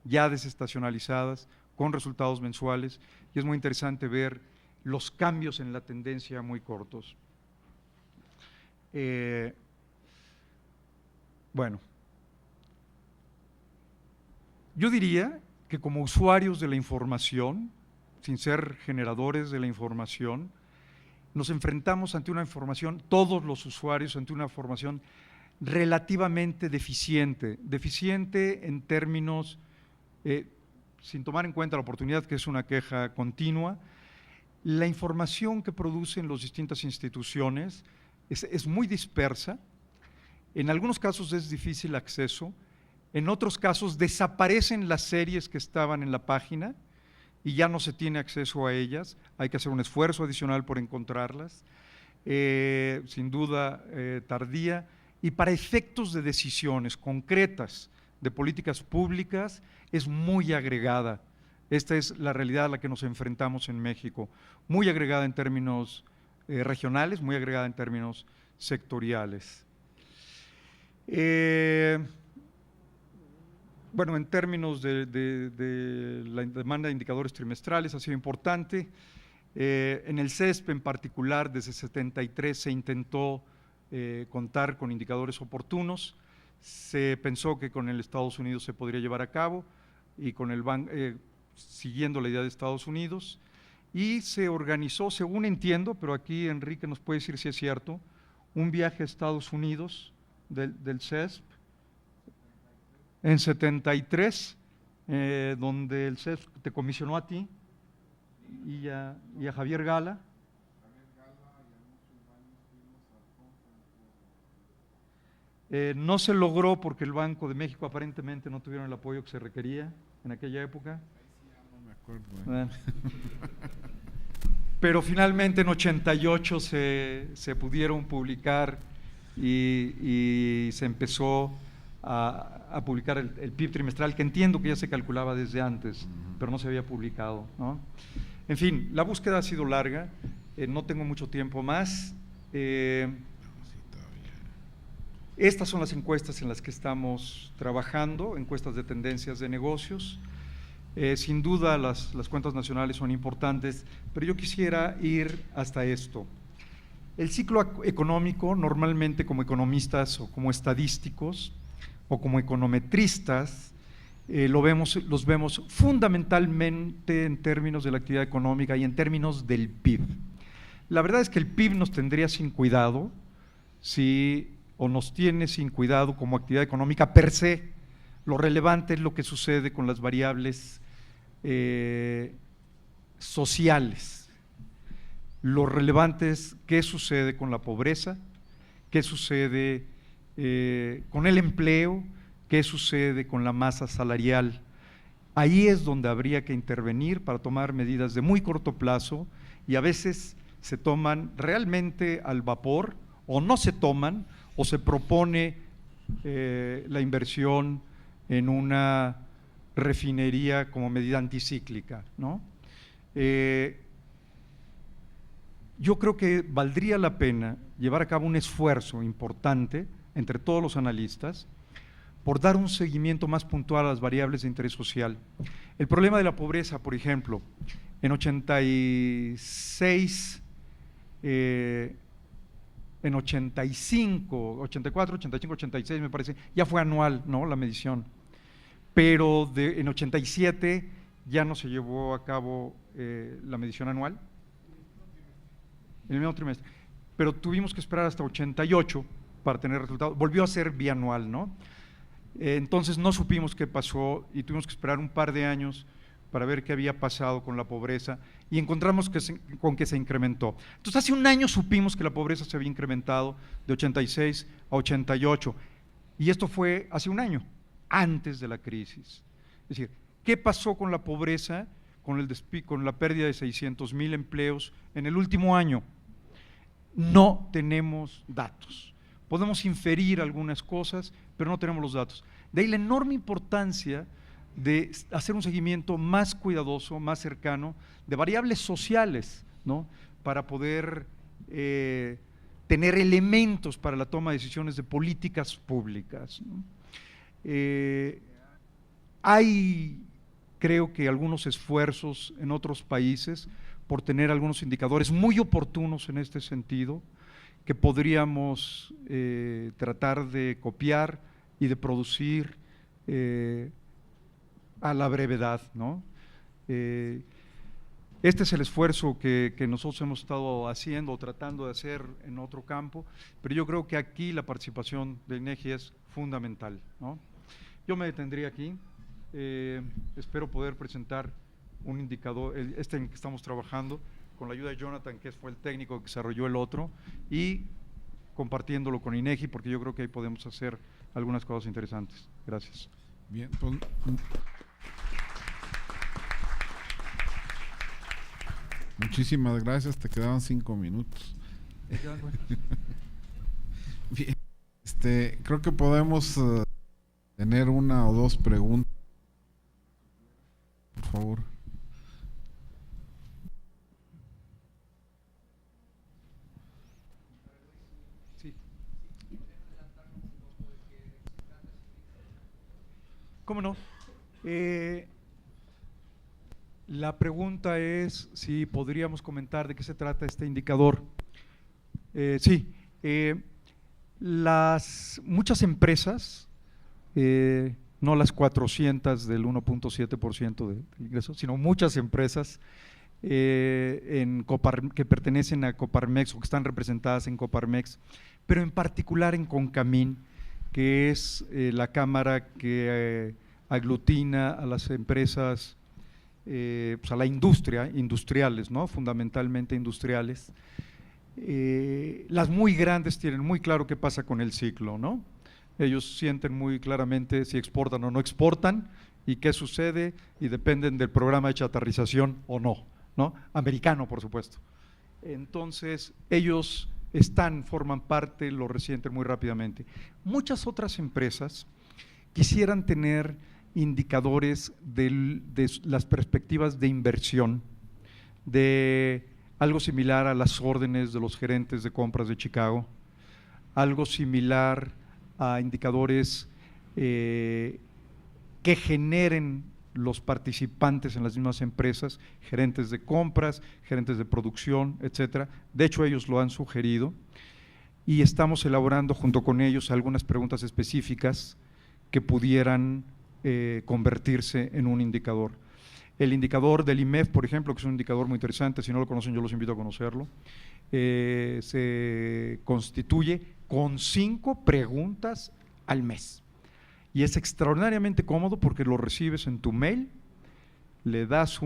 ya desestacionalizadas con resultados mensuales y es muy interesante ver los cambios en la tendencia muy cortos. Bueno, yo diría que como usuarios de la información, sin ser generadores de la información, nos enfrentamos ante una información, todos los usuarios, ante una información relativamente deficiente en términos, sin tomar en cuenta la oportunidad que es una queja continua, la información que producen las distintas instituciones es muy dispersa, en algunos casos es difícil acceso, en otros casos desaparecen las series que estaban en la página y ya no se tiene acceso a ellas, hay que hacer un esfuerzo adicional por encontrarlas, sin duda tardía, y para efectos de decisiones concretas de políticas públicas es muy agregada. Esta es la realidad a la que nos enfrentamos en México, muy agregada en términos regionales, muy agregada en términos sectoriales. Bueno, en términos de la demanda de indicadores trimestrales ha sido importante. En el CESP en particular, desde 73 se intentó contar con indicadores oportunos. Se pensó que con el Estados Unidos se podría llevar a cabo y con el siguiendo la idea de Estados Unidos. y se organizó, según entiendo, pero aquí Enrique nos puede decir si es cierto, un viaje a Estados Unidos del CESP en 73, donde el CESP te comisionó a ti y a Javier Gala. No se logró porque el Banco de México aparentemente no tuvieron el apoyo que se requería en aquella época. No me acuerdo. Bueno. Pero finalmente en 88 se pudieron publicar y se empezó a publicar el PIB trimestral, que entiendo que ya se calculaba desde antes, pero no se había publicado, ¿no? En fin, la búsqueda ha sido larga, no tengo mucho tiempo más. Estas son las encuestas en las que estamos trabajando, encuestas de tendencias de negocios. Sin duda las cuentas nacionales son importantes, pero yo quisiera ir hasta esto. El ciclo económico, normalmente como economistas o como estadísticos o como econometristas, los vemos fundamentalmente en términos de la actividad económica y en términos del PIB. La verdad es que el PIB nos tendría sin cuidado o nos tiene sin cuidado como actividad económica per se. Lo relevante es lo que sucede con las variables sociales. Lo relevante es qué sucede con la pobreza, qué sucede con el empleo, qué sucede con la masa salarial. Ahí es donde habría que intervenir para tomar medidas de muy corto plazo, y a veces se toman realmente al vapor, o no se toman, o se propone la inversión en una refinería como medida anticíclica, ¿no? Yo creo que valdría la pena llevar a cabo un esfuerzo importante entre todos los analistas por dar un seguimiento más puntual a las variables de interés social. El problema de la pobreza, por ejemplo, en 86, en 85, 84, 85, 86 me parece, ya fue anual, ¿no?, la medición, pero en 87 ya no se llevó a cabo la medición anual, en el mismo trimestre, pero tuvimos que esperar hasta 88 para tener resultados, volvió a ser bianual, ¿no? Entonces no supimos qué pasó y tuvimos que esperar un par de años para ver qué había pasado con la pobreza, y encontramos que se incrementó. Entonces hace un año supimos que la pobreza se había incrementado de 86 a 88, y esto fue hace un año, antes de la crisis. Es decir, ¿qué pasó con la pobreza, con la pérdida de 600,000 empleos en el último año? No tenemos datos. Podemos inferir algunas cosas, pero no tenemos los datos. De ahí la enorme importancia de hacer un seguimiento más cuidadoso, más cercano, de variables sociales, ¿no?, para poder tener elementos para la toma de decisiones de políticas públicas, ¿no? Hay, creo que, algunos esfuerzos en otros países por tener algunos indicadores muy oportunos en este sentido, que podríamos tratar de copiar y de producir a la brevedad, ¿no? Este es el esfuerzo que nosotros hemos estado haciendo o tratando de hacer en otro campo, pero yo creo que aquí la participación del INEGI es fundamental, ¿no? Yo me detendría aquí, espero poder presentar un indicador, en que estamos trabajando, con la ayuda de Jonathan, que fue el técnico que desarrolló el otro, y compartiéndolo con INEGI, porque yo creo que ahí podemos hacer algunas cosas interesantes. Gracias. Bien, pues, muchísimas gracias, te quedaban 5 minutos. Bien, creo que podemos tener una o dos preguntas, por favor. Sí. ¿Cómo no? La pregunta es si podríamos comentar de qué se trata este indicador. Sí, muchas empresas, no las 400 del 1.7% de ingresos, sino muchas empresas que pertenecen a Coparmex o que están representadas en Coparmex, pero en particular en CONCAMIN, que es la cámara que aglutina a las empresas, pues a la industria, industriales, ¿no? Fundamentalmente industriales. Las muy grandes tienen muy claro qué pasa con el ciclo, ¿no? Ellos sienten muy claramente si exportan o no exportan y qué sucede, y dependen del programa de chatarrización o no, ¿no? Americano, por supuesto. Entonces, ellos forman parte, lo resienten muy rápidamente. Muchas otras empresas quisieran tener indicadores de las perspectivas de inversión, de algo similar a las órdenes de los gerentes de compras de Chicago, algo similar a indicadores que generen los participantes en las mismas empresas, gerentes de compras, gerentes de producción, etcétera. De hecho, ellos lo han sugerido y estamos elaborando junto con ellos algunas preguntas específicas que pudieran convertirse en un indicador. El indicador del IMEF, por ejemplo, que es un indicador muy interesante, si no lo conocen yo los invito a conocerlo, se constituye con 5 preguntas al mes. Y es extraordinariamente cómodo porque lo recibes en tu mail, le das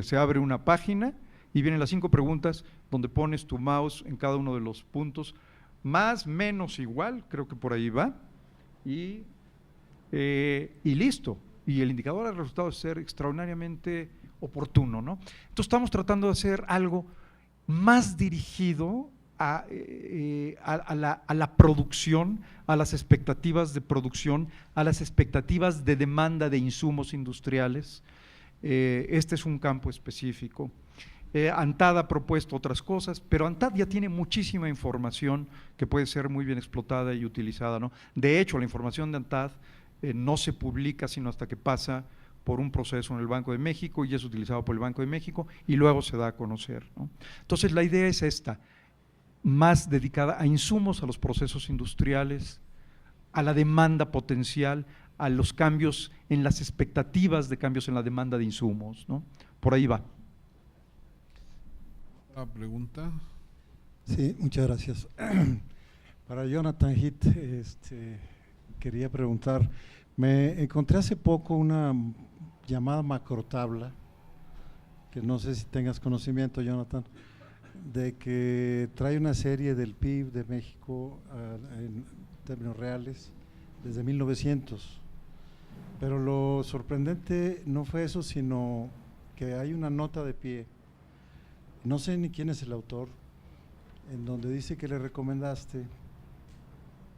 se abre una página y vienen las 5 preguntas donde pones tu mouse en cada uno de los puntos, más, menos, igual, creo que por ahí va, y listo. Y el indicador ha resultado ser extraordinariamente oportuno, ¿no? Entonces estamos tratando de hacer algo más dirigido a la producción, a las expectativas de producción, a las expectativas de demanda de insumos industriales. Este es un campo específico. ANTAD ha propuesto otras cosas, pero ANTAD ya tiene muchísima información que puede ser muy bien explotada y utilizada, ¿no? De hecho, la información de ANTAD no se publica sino hasta que pasa por un proceso en el Banco de México y es utilizado por el Banco de México y luego se da a conocer, ¿no? Entonces, la idea es esta, más dedicada a insumos, a los procesos industriales, a la demanda potencial, a los cambios en las expectativas de cambios en la demanda de insumos, ¿no? Por ahí va. La pregunta. Sí, muchas gracias. Para Jonathan Heath, quería preguntar, me encontré hace poco una llamada macrotabla, que no sé si tengas conocimiento, Jonathan, de que trae una serie del PIB de México en términos reales desde 1900, pero lo sorprendente no fue eso, sino que hay una nota de pie, no sé ni quién es el autor, en donde dice que le recomendaste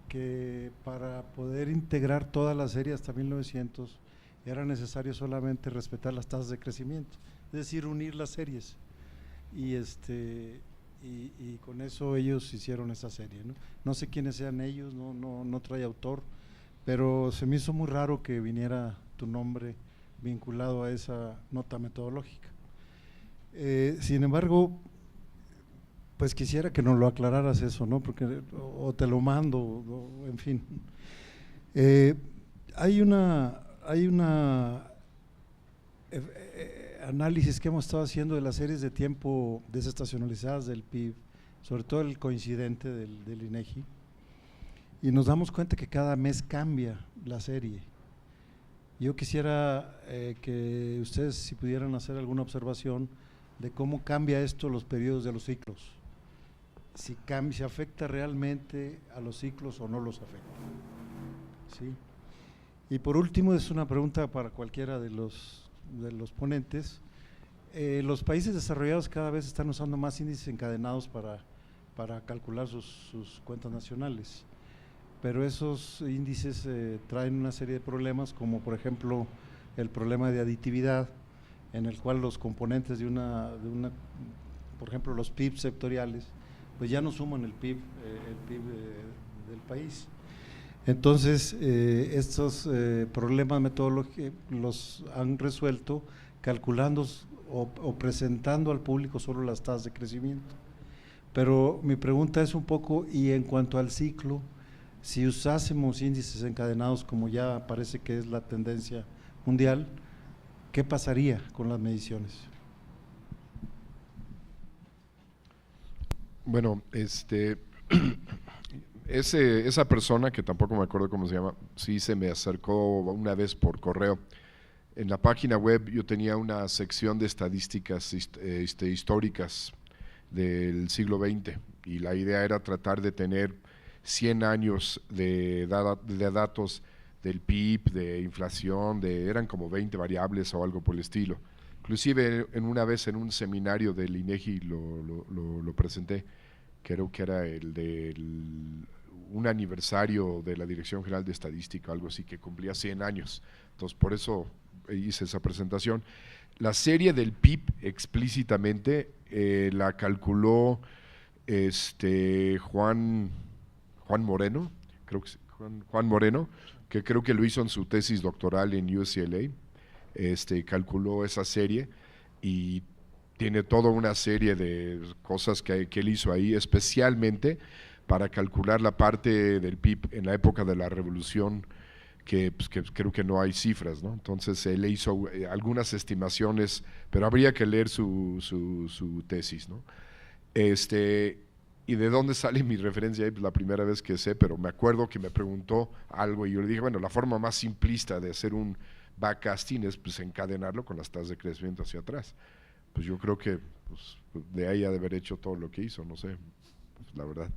que para poder integrar toda la serie hasta 1900 era necesario solamente respetar las tasas de crecimiento, es decir, unir las series. Y con eso ellos hicieron esa serie, ¿no? No sé quiénes sean ellos, no trae autor, pero se me hizo muy raro que viniera tu nombre vinculado a esa nota metodológica. Sin embargo, pues quisiera que nos lo aclararas eso, ¿no? Porque o te lo mando, o en fin. Hay una análisis que hemos estado haciendo de las series de tiempo desestacionalizadas del PIB, sobre todo el coincidente del INEGI, y nos damos cuenta que cada mes cambia la serie. Yo quisiera que ustedes, si pudieran hacer alguna observación de cómo cambia esto los periodos de los ciclos, si afecta realmente a los ciclos o no los afecta, ¿sí? Y por último, es una pregunta para cualquiera de los ponentes. Los países desarrollados cada vez están usando más índices encadenados para calcular sus cuentas nacionales, pero esos índices traen una serie de problemas, como por ejemplo el problema de aditividad, en el cual los componentes de una por ejemplo los PIB sectoriales, pues ya no suman el PIB del país. Entonces, estos problemas metodológicos los han resuelto calculando o presentando al público solo las tasas de crecimiento. Pero mi pregunta es un poco, y en cuanto al ciclo, si usásemos índices encadenados como ya parece que es la tendencia mundial, ¿qué pasaría con las mediciones? Bueno, esa persona, que tampoco me acuerdo cómo se llama, sí se me acercó una vez por correo. En la página web yo tenía una sección de estadísticas históricas del siglo XX, y la idea era tratar de tener 100 años de datos del PIB, de inflación, eran como 20 variables o algo por el estilo. Inclusive una vez en un seminario del INEGI lo presenté, creo que era un aniversario de la Dirección General de Estadística, algo así, que cumplía 100 años. Entonces, por eso hice esa presentación. La serie del PIB explícitamente la calculó Juan Moreno, creo que Juan Moreno, que creo que lo hizo en su tesis doctoral en UCLA. Calculó esa serie y tiene toda una serie de cosas que él hizo ahí, especialmente para calcular la parte del PIB en la época de la Revolución, que creo que no hay cifras, ¿no? Entonces él hizo algunas estimaciones, pero habría que leer su tesis, ¿no? ¿Y de dónde sale mi referencia ahí? Pues la primera vez que sé, pero me acuerdo que me preguntó algo y yo le dije, bueno, la forma más simplista de hacer un backcasting es pues encadenarlo con las tasas de crecimiento hacia atrás. Pues yo creo que pues, de ahí ha de haber hecho todo lo que hizo, no sé, pues, la verdad.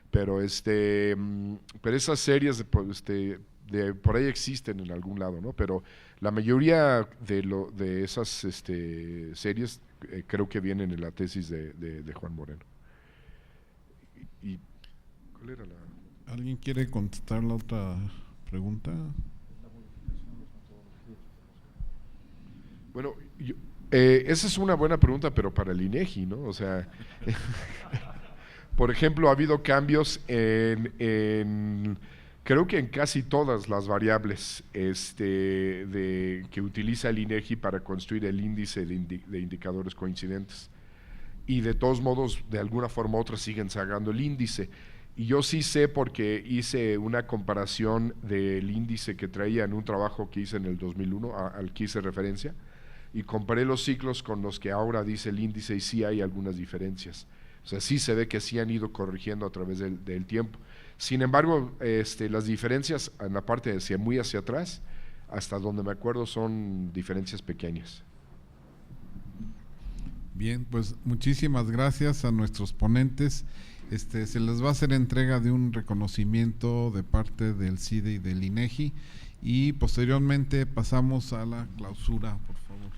Pero pero esas series por ahí existen en algún lado, ¿no? Pero la mayoría de esas series creo que vienen en la tesis de Juan Moreno. ¿Y cuál era la? ¿Alguien quiere contestar la otra pregunta? Bueno, esa es una buena pregunta, pero para el INEGI, ¿no? O sea, por ejemplo, ha habido cambios creo que en casi todas las variables que utiliza el INEGI para construir el índice de indicadores coincidentes. Y de todos modos, de alguna forma u otra, siguen sacando el índice. Y yo sí sé porque hice una comparación del índice que traía en un trabajo que hice en el 2001, al que hice referencia, y comparé los ciclos con los que ahora dice el índice y sí hay algunas diferencias. O sea, sí se ve que sí han ido corrigiendo a través del tiempo. Sin embargo, las diferencias en la parte muy hacia atrás, hasta donde me acuerdo, son diferencias pequeñas. Bien, pues muchísimas gracias a nuestros ponentes. Se les va a hacer entrega de un reconocimiento de parte del CIDE y del INEGI, y posteriormente pasamos a la clausura, por favor.